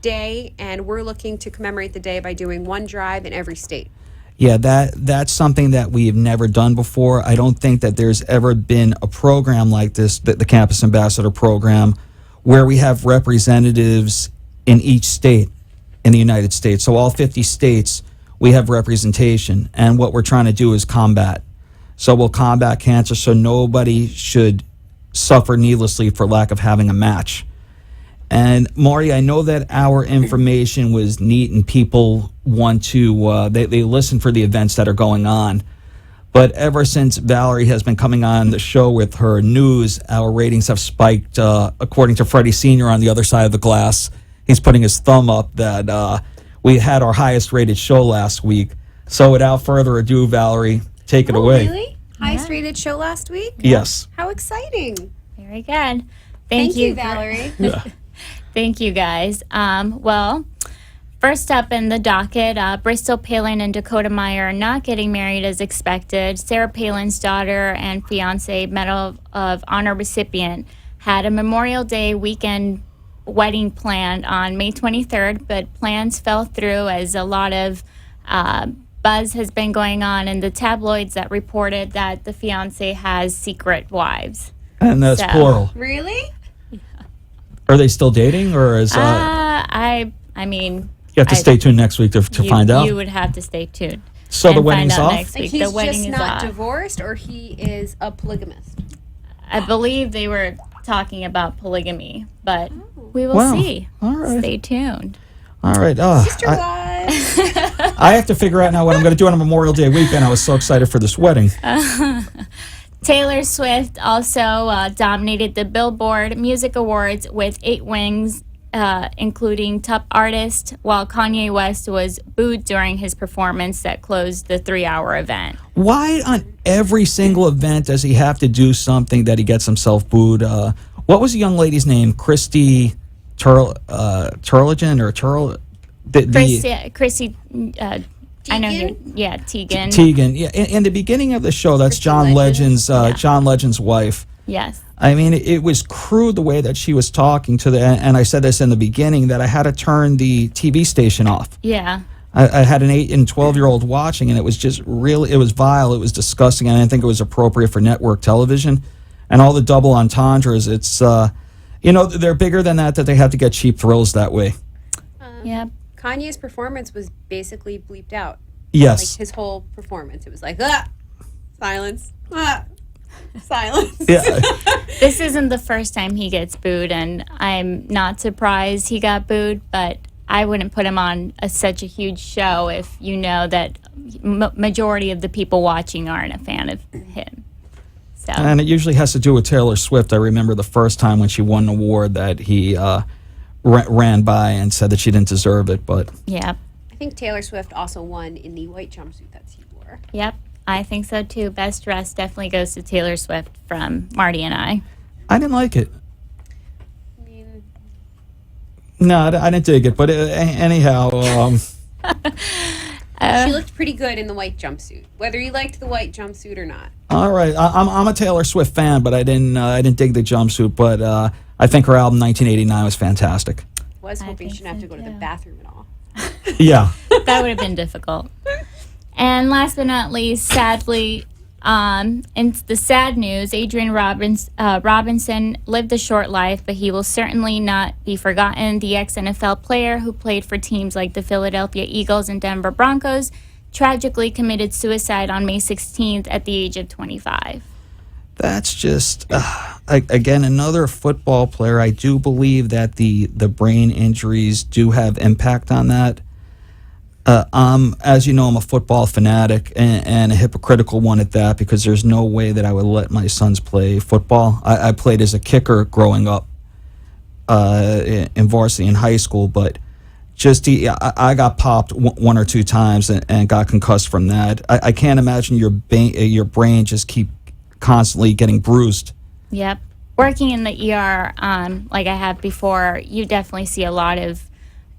day, and we're looking to commemorate the day by doing one drive in every state. Yeah, that's something that we've never done before. I don't think that there's ever been a program like this, the Campus Ambassador Program, where we have representatives in each state in the United States. So all 50 states, we have representation, and what we're trying to do is combat. So we'll combat cancer so nobody should suffer needlessly for lack of having a match. And Marty, I know that our information was neat and people want to, they listen for the events that are going on. But ever since Valerie has been coming on the show with her news, our ratings have spiked, according to Freddie Sr. on the other side of the glass. He's putting his thumb up that we had our highest rated show last week. So without further ado, Valerie, take it away. Really? Highest rated show last week? Yes. How exciting. Very good. Thank you, Valerie. Thank you, guys. Well, first up in the docket, Bristol Palin and Dakota Meyer are not getting married as expected. Sarah Palin's daughter and fiance, Medal of Honor recipient, had a Memorial Day weekend wedding planned on May 23rd, but plans fell through as a lot of buzz has been going on in the tabloids that reported that the fiance has secret wives. And that's plural. Really? Are they still dating, or is I mean, you have to stay tuned next week to find out? You would have to stay tuned. So the and wedding's find out off? next Like week. he's The wedding just is not off. divorced, or he is a polygamist? I believe they were talking about polygamy, but we will Wow. see. All right. Stay tuned. All right. I have to figure out now what I'm going to do on a Memorial Day weekend. I was so excited for this wedding. Taylor Swift also dominated the Billboard Music Awards with 8 wins, including Top Artist, while Kanye West was booed during his performance that closed the 3-hour event. Why on every single event does he have to do something that he gets himself booed? What was the young lady's name? Christy Turlington or Turl? Chrissy, I know you. Yeah, Tegan. Tegan. Yeah. In the beginning of the show, that's John Legend's John Legend's wife. Yes. I mean, it was crude the way that she was talking to and I said this in the beginning, that I had to turn the TV station off. Yeah. I had an 8 and 12-year-old watching, and it was just really, it was vile, it was disgusting, and I didn't think it was appropriate for network television. And all the double entendres, it's, they're bigger than that they have to get cheap thrills that way. Yep. Kanye's performance was basically bleeped out. Yes. Like his whole performance. It was like, silence, silence. Yeah. This isn't the first time he gets booed, and I'm not surprised he got booed, but I wouldn't put him on such a huge show if you know that majority of the people watching aren't a fan of him. So. And it usually has to do with Taylor Swift. I remember the first time when she won an award that he ran by and said that she didn't deserve it, but... Yep. I think Taylor Swift also won in the white jumpsuit that she wore. Yep, I think so too. Best dress definitely goes to Taylor Swift from Marty and I. I didn't like it. No, I didn't dig it, but anyhow... She looked pretty good in the white jumpsuit, whether you liked the white jumpsuit or not. All right, I'm a Taylor Swift fan, but I didn't dig the jumpsuit. But I think her album 1989 was fantastic. Was hoping she didn't have to go to the bathroom at all. Yeah, that would have been difficult. And last but not least, sadly, in the sad news, Adrian Robinson lived a short life, but he will certainly not be forgotten. The ex-NFL player who played for teams like the Philadelphia Eagles and Denver Broncos tragically committed suicide on May 16th at the age of 25. that's just again another football player. I do believe that the brain injuries do have impact on that. As you know, I'm a football fanatic and a hypocritical one at that, because there's no way that I would let my sons play football. I played as a kicker growing up in varsity in high school, but just I got popped 1 or 2 times and got concussed from that. I can't imagine your brain just keep constantly getting bruised. Yep. Working in the ER, like I have before, you definitely see a lot of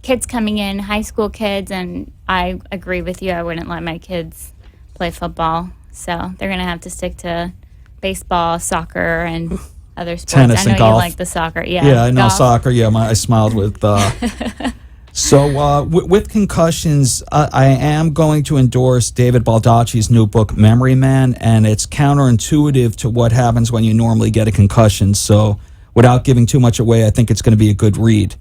kids coming in, high school kids, and I agree with you. I wouldn't let my kids play football. So they're going to have to stick to baseball, soccer, and other sports. Tennis I know and golf. You like the soccer. Yeah, Yeah, I know golf. soccer. Yeah, I smiled with... So with concussions, I am going to endorse David Baldacci's new book, Memory Man, and it's counterintuitive to what happens when you normally get a concussion. So without giving too much away, I think it's going to be a good read.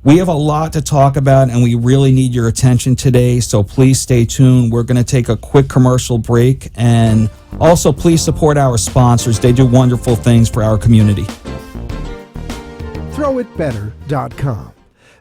We have a lot to talk about, and we really need your attention today, so please stay tuned. We're going to take a quick commercial break, and also please support our sponsors. They do wonderful things for our community. ThrowItBetter.com.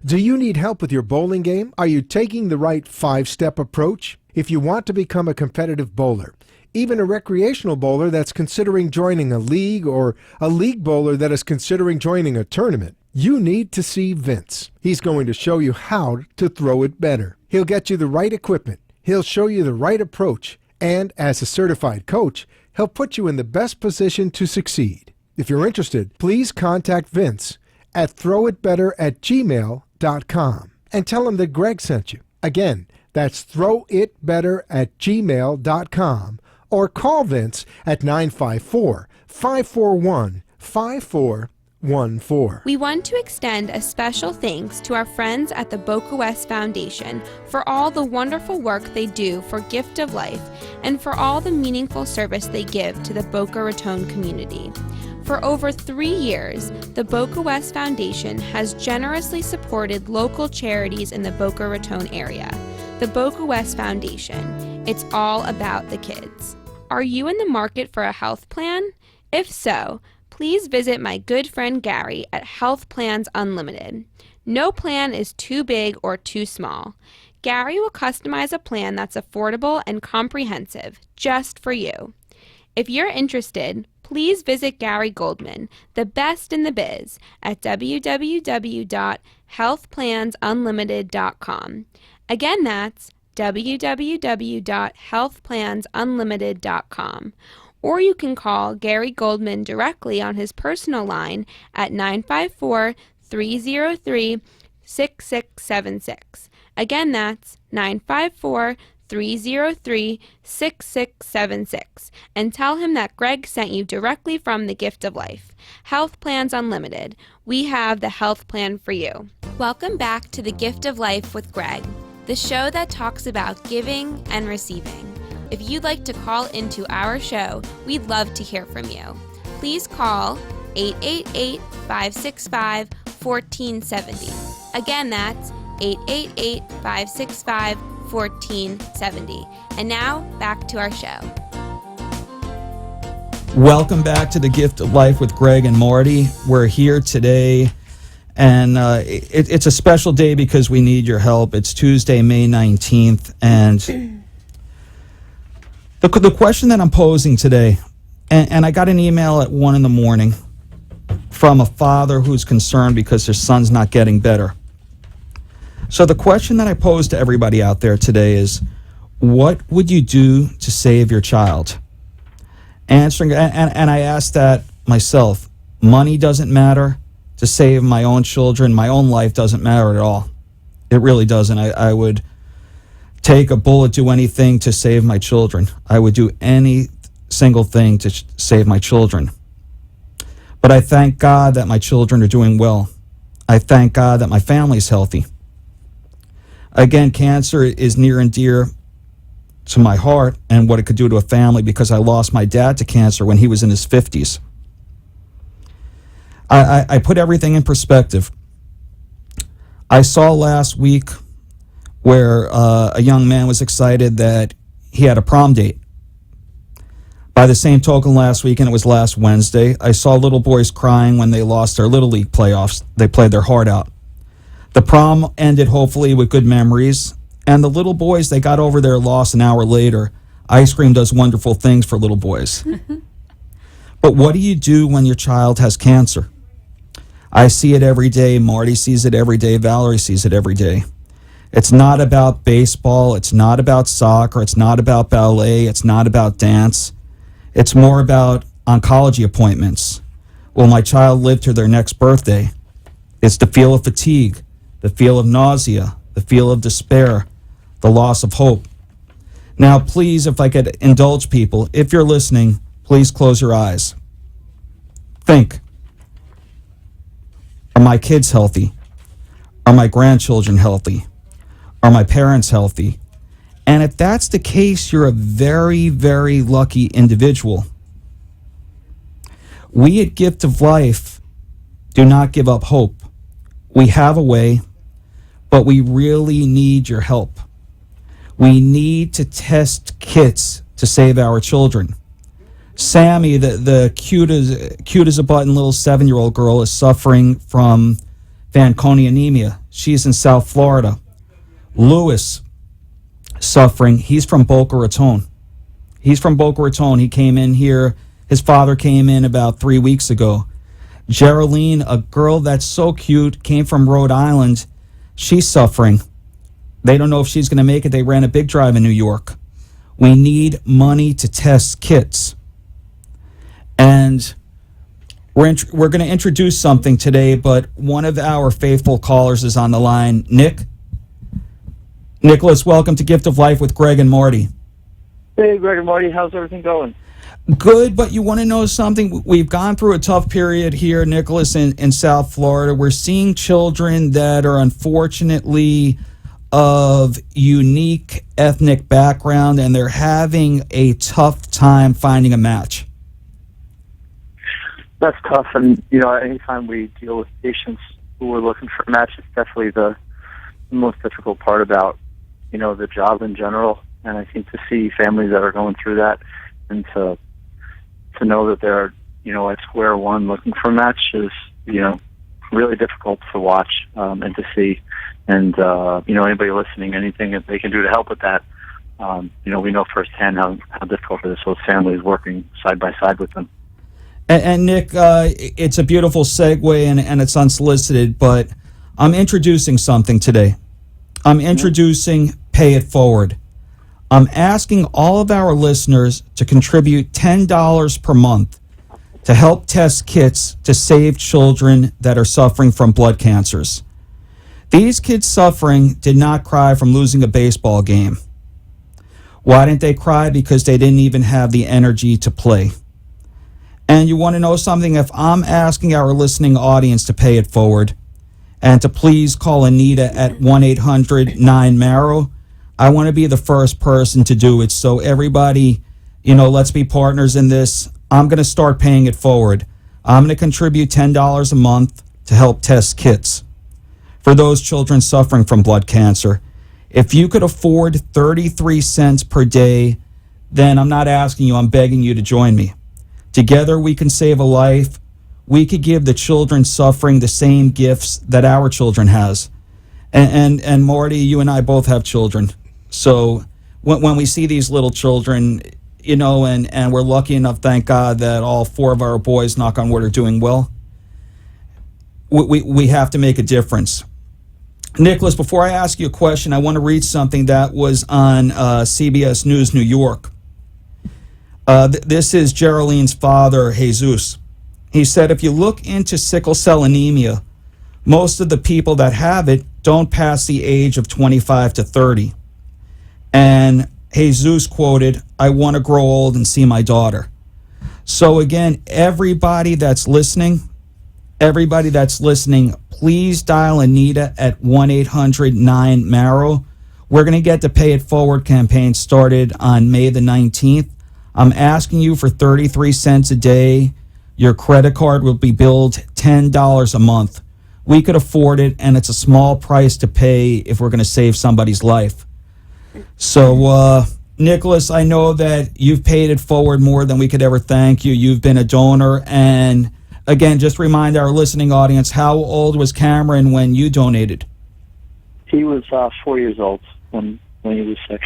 Do you need help with your bowling game? Are you taking the right 5-step approach? If you want to become a competitive bowler, even a recreational bowler that's considering joining a league, or a league bowler that is considering joining a tournament, you need to see Vince. He's going to show you how to throw it better. He'll get you the right equipment. He'll show you the right approach, And as a certified coach, he'll put you in the best position to succeed. If you're interested, please contact Vince at throwitbetter@gmail.com and tell him that Gregg sent you. Again, that's throwitbetter@gmail.com, or call Vince at 954-541-5414. We want to extend a special thanks to our friends at the Boca West Foundation for all the wonderful work they do for Gift of Life and for all the meaningful service they give to the Boca Raton community. For over 3 years, the Boca West Foundation has generously supported local charities in the Boca Raton area. The Boca West Foundation. It's all about the kids. Are you in the market for a health plan? If so, please visit my good friend Gary at Health Plans Unlimited. No plan is too big or too small. Gary will customize a plan that's affordable and comprehensive, just for you. If you're interested, please visit Gary Goldman, the best in the biz, at www.healthplansunlimited.com. Again, that's www.healthplansunlimited.com. Or you can call Gary Goldman directly on his personal line at 954-303-6676. Again, that's 954-303-6676. And tell him that Gregg sent you directly from the Gift of Life. Health Plans Unlimited. We have the health plan for you. Welcome back to the Gift of Life with Gregg, the show that talks about giving and receiving. If you'd like to call into our show, we'd love to hear from you. Please call 888-565-1470. Again, that's 888-565-1470. And now, back to our show. Welcome back to the Gift of Life with Gregg and Marti. We're here today, and it's a special day because we need your help. It's Tuesday, May 19th, and the question that I'm posing today, and I got an email at 1 in the morning from a father who's concerned because his son's not getting better. So the question that I pose to everybody out there today is, what would you do to save your child? Answering, and I asked that myself. Money doesn't matter to save my own children. My own life doesn't matter at all. It really doesn't. I would take a bullet, do anything to save my children. I would do any single thing to save my children. But I thank God that my children are doing well. I thank God that my family's healthy. Again, cancer is near and dear to my heart and what it could do to a family because I lost my dad to cancer when he was in his 50s. I put everything in perspective. I saw last week where a young man was excited that he had a prom date. By the same token, last week, and it was last Wednesday, I saw little boys crying when they lost their Little League playoffs. They played their heart out. The prom ended hopefully with good memories, and the little boys, they got over their loss an hour later. Ice cream does wonderful things for little boys. But what do you do when your child has cancer? I see it every day. Marti sees it every day. Valerie sees it every day. It's not about baseball. It's not about soccer. It's not about ballet. It's not about dance. It's more about oncology appointments. Will my child live to their next birthday? It's the feel of fatigue, the feel of nausea, the feel of despair, the loss of hope. Now, please, if I could indulge people, if you're listening, please close your eyes. Think. Are my kids healthy? Are my grandchildren healthy? Are my parents healthy? And if that's the case, you're a very, very lucky individual. We at Gift of Life do not give up hope. We have a way, but we really need your help. We need to test kits to save our children. Sammy, the cute as a button little 7-year-old girl, is suffering from Fanconi anemia. She's in South Florida. Lewis, suffering. He's from Boca Raton. He came in here. His father came in about 3 weeks ago. Geraldine, a girl that's so cute, came from Rhode Island. She's suffering. They don't know if she's going to make it. They ran a big drive in New York. We need money to test kits. And we're going to introduce something today, but one of our faithful callers is on the line. Nicholas, welcome to Gift of Life with Gregg and Marti. Hey, Gregg and Marti, how's everything going? Good, but you want to know something? We've gone through a tough period here, Nicholas, in South Florida. We're seeing children that are unfortunately of unique ethnic background, and they're having a tough time finding a match. That's tough, and anytime we deal with patients who are looking for a match, it's definitely the most difficult part about the job in general. And I think to see families that are going through that, and to know that they're at square one looking for a match is really difficult to watch and to see. And anybody listening, anything that they can do to help with that, we know firsthand how difficult it is. So families working side by side with them. And Nick, it's a beautiful segue, and it's unsolicited, but I'm introducing something today. I'm introducing Pay It Forward. I'm asking all of our listeners to contribute $10 per month to help test kits to save children that are suffering from blood cancers. These kids suffering did not cry from losing a baseball game. Why didn't they cry? Because they didn't even have the energy to play. And you want to know something? If I'm asking our listening audience to pay it forward and to please call Anita at 1-800-9-MARROW, I want to be the first person to do it. So everybody, let's be partners in this. I'm going to start paying it forward. I'm going to contribute $10 a month to help test kits for those children suffering from blood cancer. If you could afford 33 cents per day, then I'm not asking you, I'm begging you to join me. Together we can save a life. We could give the children suffering the same gifts that our children has. And Marti, you and I both have children. So when we see these little children, and we're lucky enough, thank God, that all 4 of our boys, knock on wood, are doing well, we have to make a difference. Nicholas, before I ask you a question, I want to read something that was on CBS News New York. This is Geraldine's father, Jesus. He said, if you look into sickle cell anemia, most of the people that have it don't pass the age of 25 to 30. And Jesus quoted, I want to grow old and see my daughter. So again, everybody that's listening, please dial Anita at 1-800-9-MARROW. We're going to get the Pay It Forward campaign started on May the 19th. I'm asking you for 33 cents a day. Your credit card will be billed $10 a month. We could afford it, and it's a small price to pay if we're going to save somebody's life. So, Nicholas, I know that you've paid it forward more than we could ever thank you. You've been a donor. And again, just remind our listening audience, how old was Cameron when you donated? He was 4 years old when he was sick.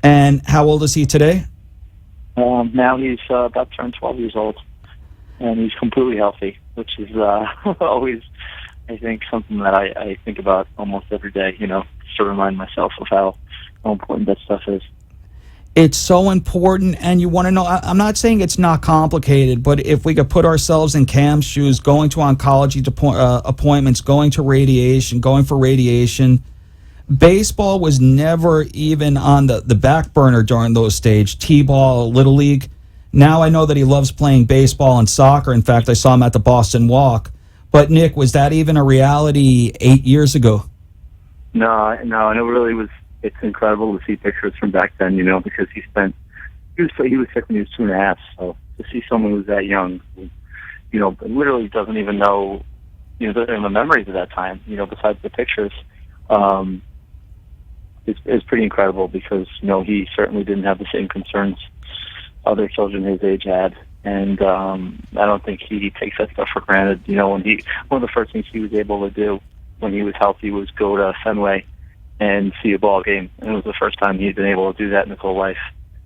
And how old is he today? Now he's about to turn 12 years old, and he's completely healthy, which is always, I think, something that I think about almost every day, just to remind myself of how important that stuff is. It's so important, and you want to know, I'm not saying it's not complicated, but if we could put ourselves in Cam's shoes, going to oncology appointments, going to radiation, going for radiation, baseball was never even on the back burner during those stages. T-ball, Little League. Now I know that he loves playing baseball and soccer. In fact, I saw him at the Boston Walk. But Nick, was that even a reality 8 years ago? No, and it really was. It's incredible to see pictures from back then, because he was sick when he was 2.5. So to see someone who's that young, who, literally doesn't even know, the memories of that time, besides the pictures, is pretty incredible because, he certainly didn't have the same concerns other children his age had. And I don't think he takes that stuff for granted. One of the first things he was able to do when he was healthy was go to Fenway and see a ball game. And it was the first time he'd been able to do that in his whole life.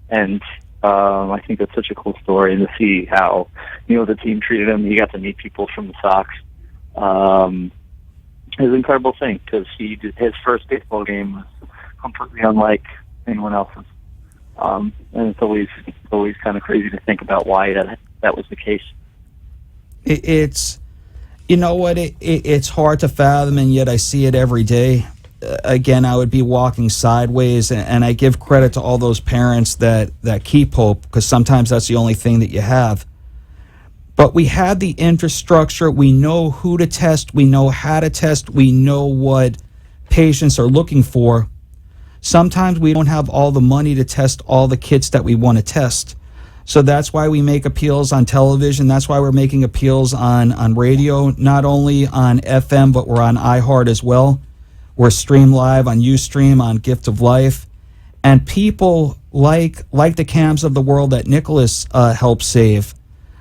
And I think that's such a cool story, and to see how, the team treated him. He got to meet people from the Sox. It was an incredible thing because his first baseball game was completely unlike anyone else's. And it's always kind of crazy to think about why that was the case. It's, you know what, it's hard to fathom, and yet I see it every day. Again, I would be walking sideways, and I give credit to all those parents that keep hope, because sometimes that's the only thing that you have. But we had the infrastructure. We know who to test. We know how to test. We know what patients are looking for. Sometimes we don't have all the money to test all the kits that we want to test. So that's why we make appeals on television. That's why we're making appeals on radio, not only on FM, but we're on iHeart as well. We're streamed live on Ustream, on Gift of Life. And people like the Cams of the world that Nicholas helped save,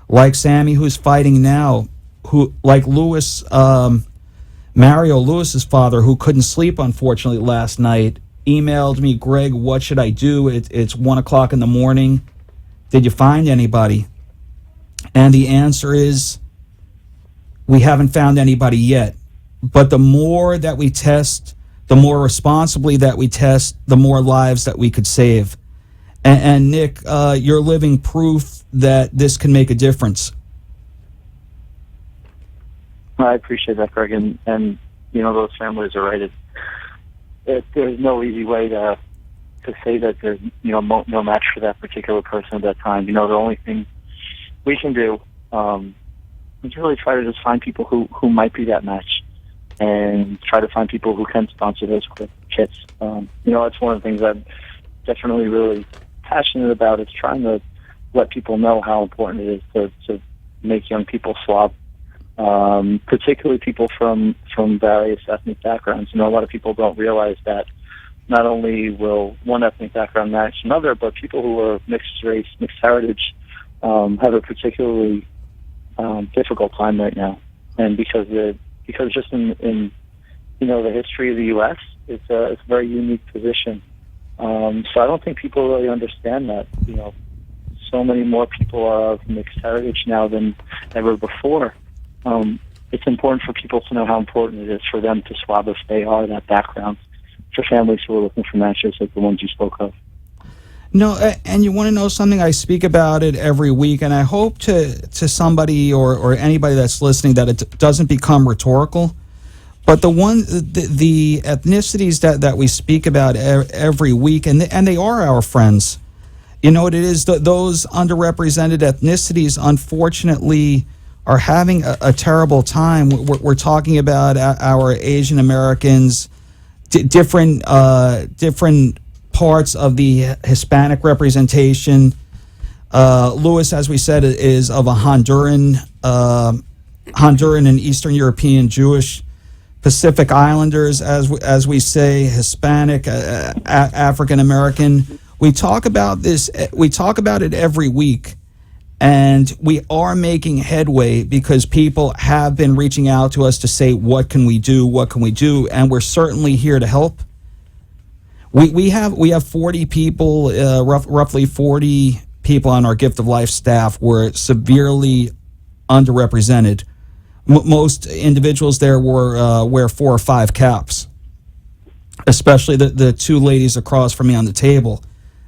like Sammy, who's fighting now, who like Lewis, Mario Lewis's father, who couldn't sleep, unfortunately, last night, emailed me, Gregg, what should I do? It's 1 o'clock in the morning. Did you find anybody? And the answer is, we haven't found anybody yet. But the more that we test, the more responsibly that we test, the more lives that we could save. And Nick, you're living proof that this can make a difference. I appreciate that, Gregg, and you know, those families are right. There's no easy way to say that there's, you know, no match for that particular person at that time. You know, the only thing we can do is really try to just find people who might be that match, and try to find people who can sponsor those kits. You know, that's one of the things I'm definitely really passionate about, is trying to let people know how important it is to make young people swab, particularly people from various ethnic backgrounds. You know, a lot of people don't realize that not only will one ethnic background match another, but people who are mixed race, mixed heritage, have a particularly difficult time right now. And because just in you know, the history of the U.S., it's a very unique position. So I don't think people really understand that. You know, so many more people are of mixed heritage now than ever before. It's important for people to know how important it is for them to swab if they are that background, for families who are looking for matches like the ones you spoke of. No, and you want to know something? I speak about it every week, and I hope to somebody or anybody that's listening that it doesn't become rhetorical. But the ethnicities that we speak about every week, and they are our friends. You know what it is? Those underrepresented ethnicities, unfortunately, are having a terrible time. We're talking about our Asian Americans, different parts of the Hispanic representation. Lewis, as we said, is of a Honduran and Eastern European Jewish. Pacific Islanders, as we say, Hispanic, African American. We talk about this. We talk about it every week, and we are making headway because people have been reaching out to us to say, "What can we do? What can we do?" And we're certainly here to help. We have 40 people, roughly 40 people on our Gift of Life staff were severely underrepresented. Most individuals there wear 4 or 5 caps, especially the two ladies across from me on the table.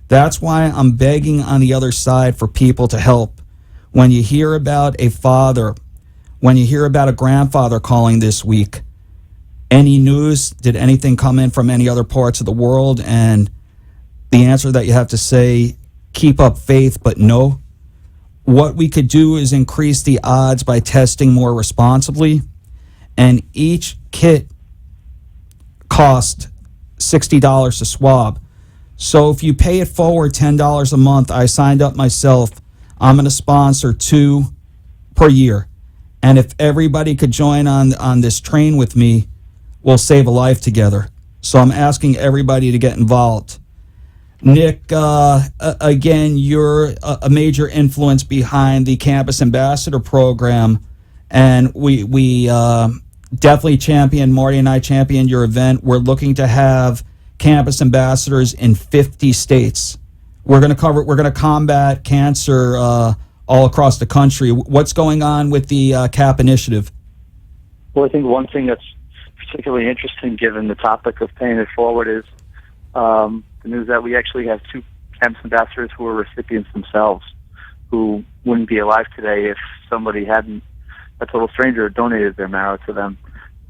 That's why I'm begging on the other side for people to help. When you hear about a father, when you hear about a grandfather calling this week, any news, did anything come in from any other parts of the world? And the answer that you have to say, keep up faith, but no. What we could do is increase the odds by testing more responsibly, and each kit costs $60 to swab. So if you pay it forward $10 a month, I signed up myself, I'm going to sponsor 2 per year. And if everybody could join on this train with me, we'll save a life together. So I'm asking everybody to get involved. Nick, again, you're a major influence behind the Campus Ambassador Program, and we definitely champion, Marty and I championed your event. We're looking to have campus ambassadors in 50 states. We're going to combat cancer all across the country. What's going on with the CAP initiative? Well, I think one thing that's particularly interesting, given the topic of paying it forward, is the news that we actually have campus ambassadors who are recipients themselves, who wouldn't be alive today if somebody hadn't, a total stranger, donated their marrow to them.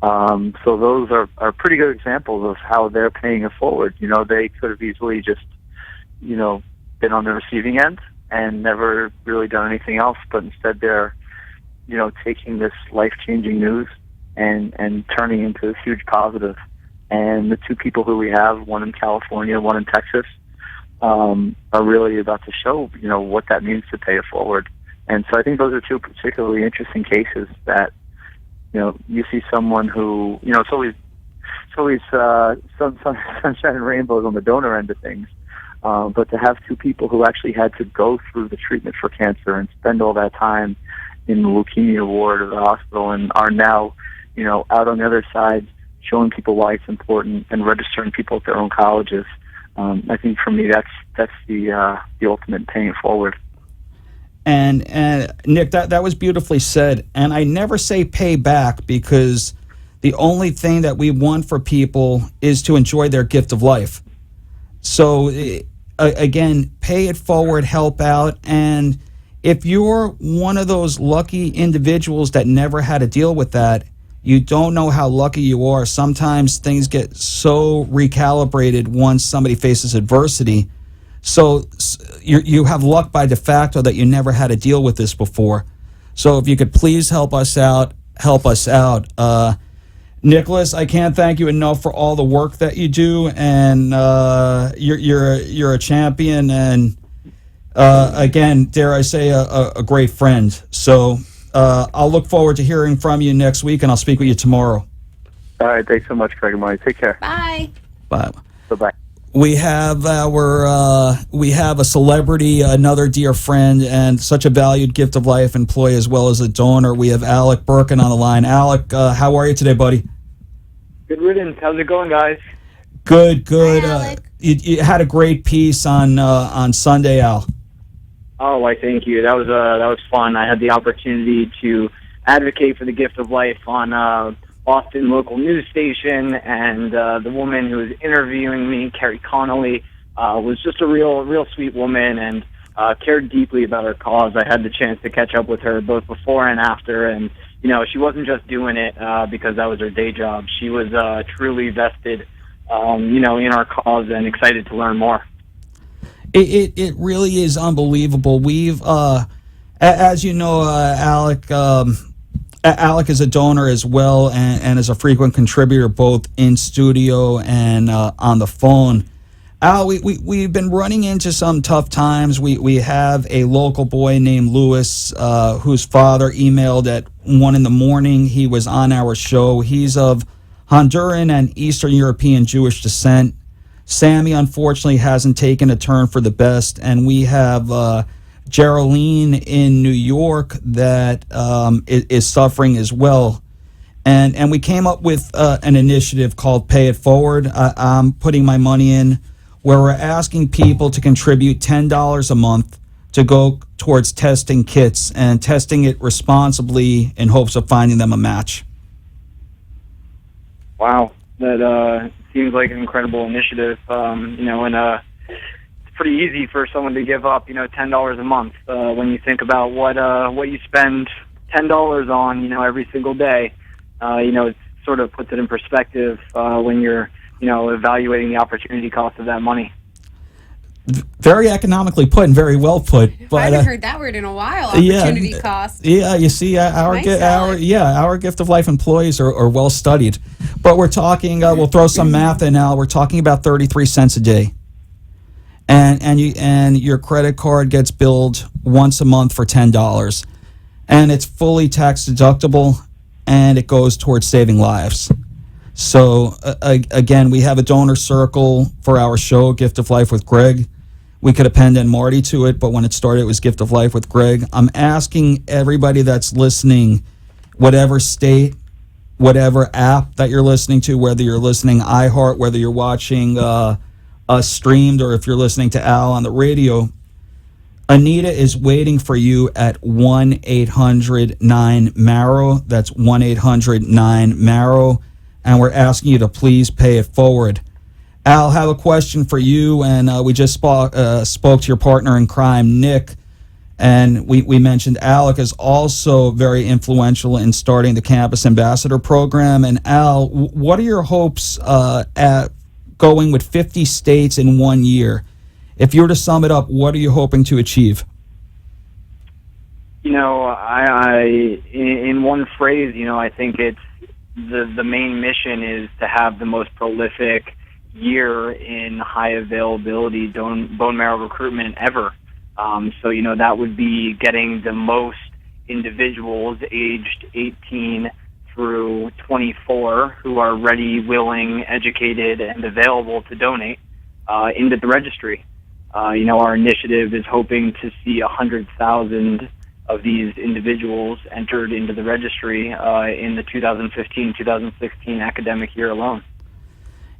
So those are pretty good examples of how they're paying it forward. You know, they could have easily just, you know, been on the receiving end and never really done anything else, but instead they're, you know, taking this life-changing news and turning into a huge positive. And the two people who we have, one in California, one in Texas, are really about to show, you know, what that means to pay it forward. And so I think those are two particularly interesting cases that, you know, you see someone who, you know, it's always sunshine and rainbows on the donor end of things. But to have two people who actually had to go through the treatment for cancer and spend all that time in the leukemia ward of the hospital and are now, you know, out on the other side showing people why it's important and registering people at their own colleges. I think for me that's the ultimate paying it forward. And Nick, that was beautifully said. And I never say pay back, because the only thing that we want for people is to enjoy their gift of life. So again, pay it forward, help out. And if you're one of those lucky individuals that never had to deal with that, you don't know how lucky you are. Sometimes things get so recalibrated once somebody faces adversity. So you have luck by de facto that you never had to deal with this before. So if you could please help us out, help us out. Nicholas, I can't thank you enough for all the work that you do, and you're a champion, and again, dare I say, a great friend. So I'll look forward to hearing from you next week, and I'll speak with you tomorrow. All right, thanks so much, Gregg and Marti. Take care. Bye. Bye. Bye-bye. We have a celebrity, another dear friend, and such a valued Gift of Life employee as well as a donor. We have Alec Birkin on the line. Alec, how are you today, buddy? Good riddance. How's it going, guys? Good. You had a great piece on Sunday, Al. Oh, why, thank you. That was fun. I had the opportunity to advocate for the Gift of Life on Boston local news station, and the woman who was interviewing me, Carrie Connolly, was just a real sweet woman and cared deeply about her cause. I had the chance to catch up with her both before and after, and you know, she wasn't just doing it because that was her day job. She was truly vested, you know, in our cause and excited to learn more. It really is unbelievable. We've, as you know, Alec is a donor as well, and is a frequent contributor both in studio and on the phone. Al, we've been running into some tough times. We have a local boy named Louis whose father emailed at 1 a.m. He was on our show. He's of Honduran and Eastern European Jewish descent. Sammy, unfortunately, hasn't taken a turn for the best, and we have Geraldine in New York that is suffering as well. And we came up with an initiative called Pay It Forward. I'm putting my money in, where we're asking people to contribute $10 a month to go towards testing kits and testing it responsibly in hopes of finding them a match. Wow, that seems like an incredible initiative. You know, and it's pretty easy for someone to give up, you know, $10 a month when you think about what you spend $10 on, you know, every single day. You know, it sort of puts it in perspective when you're, you know, evaluating the opportunity cost of that money. Very economically put and very well put. But I haven't heard that word in a while. Opportunity cost. Yeah, you see, our Gift of Life employees are well studied. But we're talking. We'll throw some math in now. We're talking about 33 cents a day, and your credit card gets billed once a month for $10, and it's fully tax deductible, and it goes towards saving lives. So again, we have a donor circle for our show, Gift of Life with Gregg. We could append in Marti to it, but when it started, it was Gift of Life with Gregg. I'm asking everybody that's listening, whatever state, whatever app that you're listening to, whether you're listening iHeart, whether you're watching us streamed, or if you're listening to Al on the radio, Anita is waiting for you at 1-800-9-MARROW. That's 1-800-9-MARROW. And we're asking you to please pay it forward. Al, have a question for you, and we just spoke to your partner in crime, Nick, and we mentioned Alec is also very influential in starting the Campus Ambassador Program. And Al, what are your hopes at going with 50 states in 1 year? If you were to sum it up, what are you hoping to achieve? You know, I in one phrase, you know, I think it's the main mission is to have the most prolific year in high availability bone marrow recruitment ever. So, you know, that would be getting the most individuals aged 18 through 24 who are ready, willing, educated, and available to donate into the registry. You know, our initiative is hoping to see 100,000 of these individuals entered into the registry in the 2015-2016 academic year alone.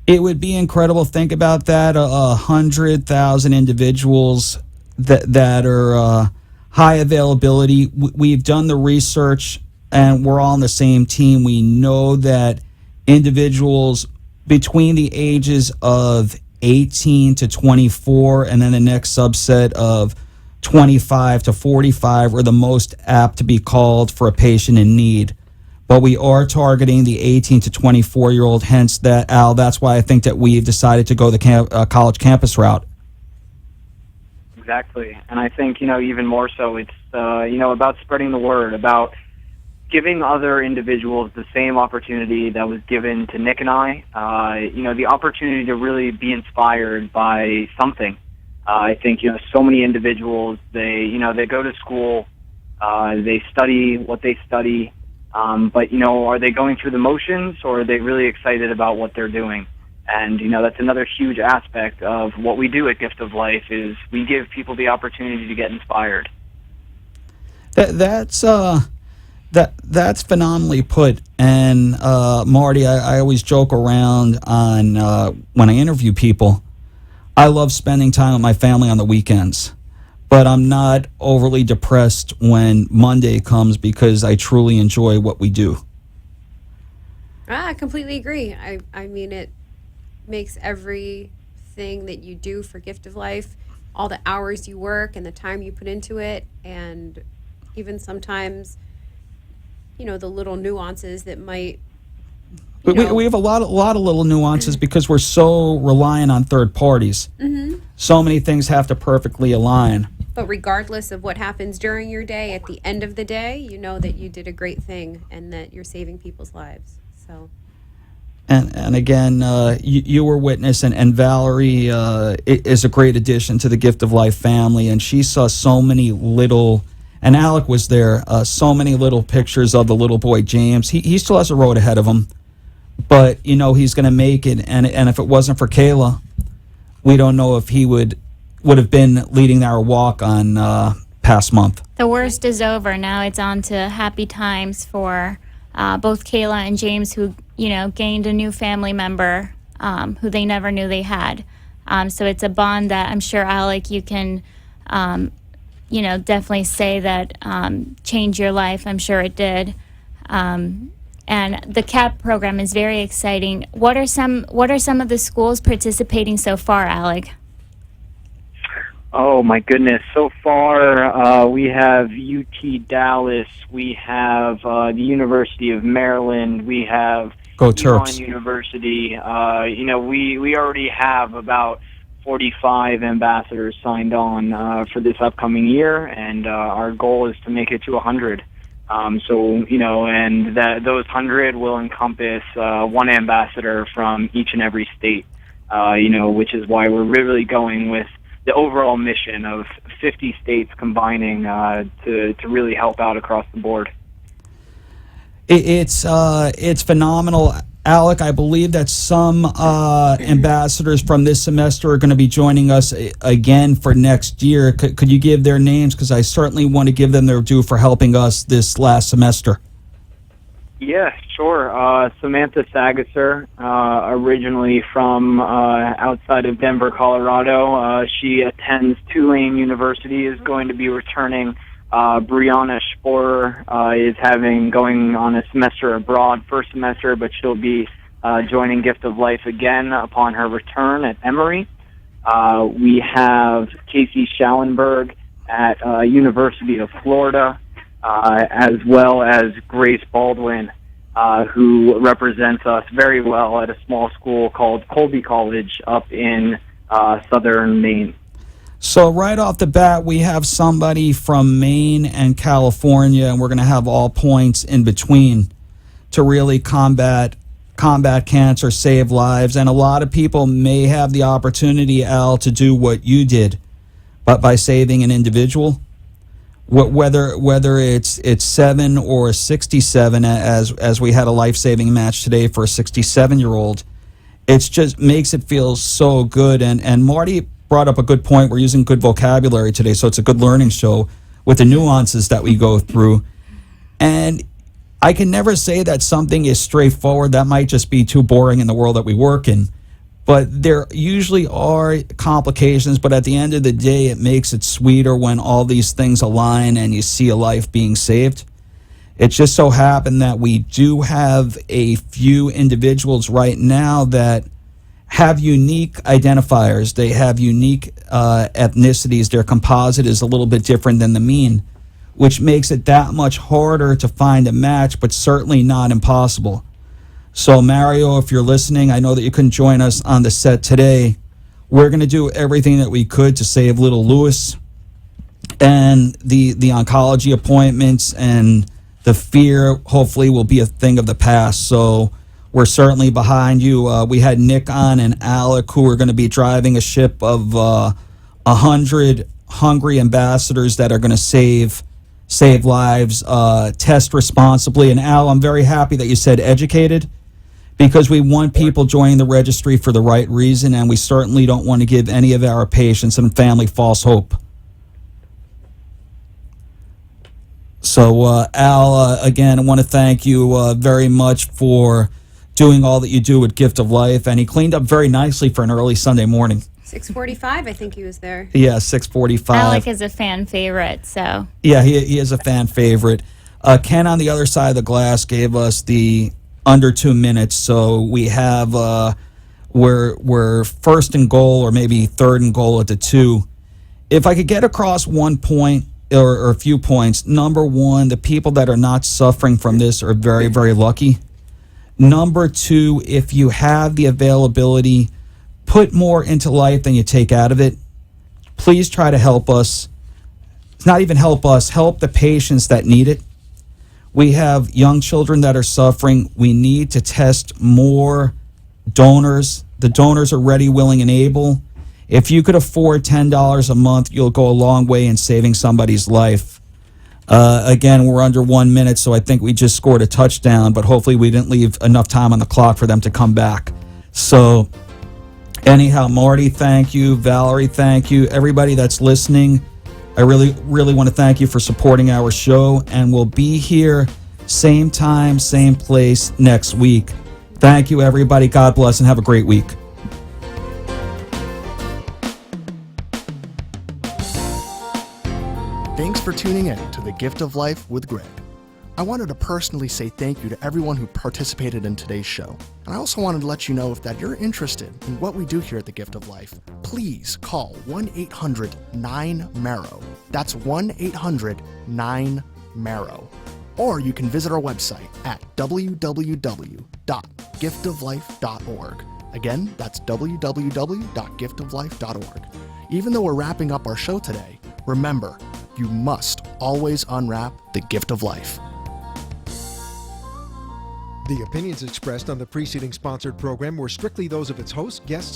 It would be incredible. Think about that, 100,000 individuals that are high availability. We've done the research, and we're all on the same team. We know that individuals between the ages of 18 to 24, and then the next subset of 25 to 45 are the most apt to be called for a patient in need. But we are targeting the 18 to 24-year-old, hence that, Al, that's why I think that we've decided to go the college campus route. Exactly. And I think, you know, even more so, it's, you know, about spreading the word, about giving other individuals the same opportunity that was given to Nick and I, you know, the opportunity to really be inspired by something. I think, you know, so many individuals, they go to school, they study what they study, but, you know, are they going through the motions, or are they really excited about what they're doing? And, you know, that's another huge aspect of what we do at Gift of Life is we give people the opportunity to get inspired. That's phenomenally put. And Marty, I always joke around on when I interview people, I love spending time with my family on the weekends, but I'm not overly depressed when Monday comes because I truly enjoy what we do. I completely agree. I mean, it makes everything that you do for Gift of Life, all the hours you work and the time you put into it, and even sometimes, you know, the little nuances that might. We have a lot of little nuances because we're so reliant on third parties. Mm-hmm. So many things have to perfectly align. But regardless of what happens during your day, at the end of the day, you know that you did a great thing and that you're saving people's lives. So. And again, you were witness, and Valerie is a great addition to the Gift of Life family, and she saw so many little, and Alec was there, so many little pictures of the little boy James. He still has a road ahead of him, but, you know, he's going to make it, and if it wasn't for Kayla, we don't know if he would have been leading our walk on past month. The worst is over. Now it's on to happy times for both Kayla and James, who, you know, gained a new family member who they never knew they had. So it's a bond that I'm sure, Alec, you can, you know, definitely say that changed your life. I'm sure it did. And the CAP program is very exciting. What are some of the schools participating so far, Alec? Oh, my goodness. So far, we have UT Dallas, we have the University of Maryland, we have Go Terps. University. You know, we already have about 45 ambassadors signed on for this upcoming year, and our goal is to make it to 100. So, you know, and those 100 will encompass one ambassador from each and every state, you know, which is why we're really going with the overall mission of 50 states combining to really help out across the board. It's phenomenal. Alec, I believe that some ambassadors from this semester are going to be joining us again for next year. Could you give their names? Because I certainly want to give them their due for helping us this last semester. Yeah, sure. Samantha Sagasser, originally from outside of Denver, Colorado. She attends Tulane University, is going to be returning. Brianna Sporer is going on a semester abroad, first semester, but she'll be joining Gift of Life again upon her return at Emory. We have Casey Schallenberg at University of Florida, as well as Grace Baldwin, who represents us very well at a small school called Colby College up in southern Maine. So right off the bat, we have somebody from Maine and California, and we're going to have all points in between to really combat cancer, save lives. And a lot of people may have the opportunity, Al, to do what you did, but by saving an individual, whether it's 7 or 67, as we had a life-saving match today for a 67-year-old, it just makes it feel so good. And Marty brought up a good point. We're using good vocabulary today, so it's a good learning show with the nuances that we go through. And I can never say that something is straightforward. That might just be too boring in the world that we work in. But there usually are complications, but at the end of the day, it makes it sweeter when all these things align and you see a life being saved. It just so happened that we do have a few individuals right now that have unique identifiers. They have unique ethnicities. Their composite is a little bit different than the mean, which makes it that much harder to find a match, but certainly not impossible. So Mario, if you're listening, I know that you couldn't join us on the set today. We're going to do everything that we could to save little Lewis, and the oncology appointments and the fear hopefully will be a thing of the past. So we're certainly behind you. We had Nick on and Alec, who are going to be driving a ship of 100 hungry ambassadors that are going to save lives, test responsibly. And Al, I'm very happy that you said educated, because we want people joining the registry for the right reason, and we certainly don't want to give any of our patients and family false hope. So, Al, again, I want to thank you very much for doing all that you do with Gift of Life, and he cleaned up very nicely for an early Sunday morning. 6:45, I think he was there. Yeah, 6:45. Alec is a fan favorite, so. Yeah, he is a fan favorite. Ken on the other side of the glass gave us the under 2 minutes, so we have we're first and goal, or maybe third and goal at the 2. If I could get across one point or a few points, number one, the people that are not suffering from this are very, very lucky. Number two, if you have the availability, put more into life than you take out of it. Please try to help us. It's not even help us, help the patients that need it. We have young children that are suffering. We need to test more donors. The donors are ready, willing, and able. If you could afford $10 a month, you'll go a long way in saving somebody's life. Again, we're under 1 minute, so I think we just scored a touchdown, but hopefully we didn't leave enough time on the clock for them to come back. So anyhow, Marty, thank you. Valerie, thank you. Everybody that's listening, I really, really want to thank you for supporting our show, and we'll be here same time, same place next week. Thank you, everybody. God bless, and have a great week. Thanks for tuning in to The Gift of Life with Gregg. I wanted to personally say thank you to everyone who participated in today's show. And I also wanted to let you know that you're interested in what we do here at The Gift of Life, please call 1-800-9-MARROW. That's 1-800-9-MARROW. Or you can visit our website at www.giftoflife.org. Again, that's www.giftoflife.org. Even though we're wrapping up our show today, remember, you must always unwrap the gift of life. The opinions expressed on the preceding sponsored program were strictly those of its hosts, guests,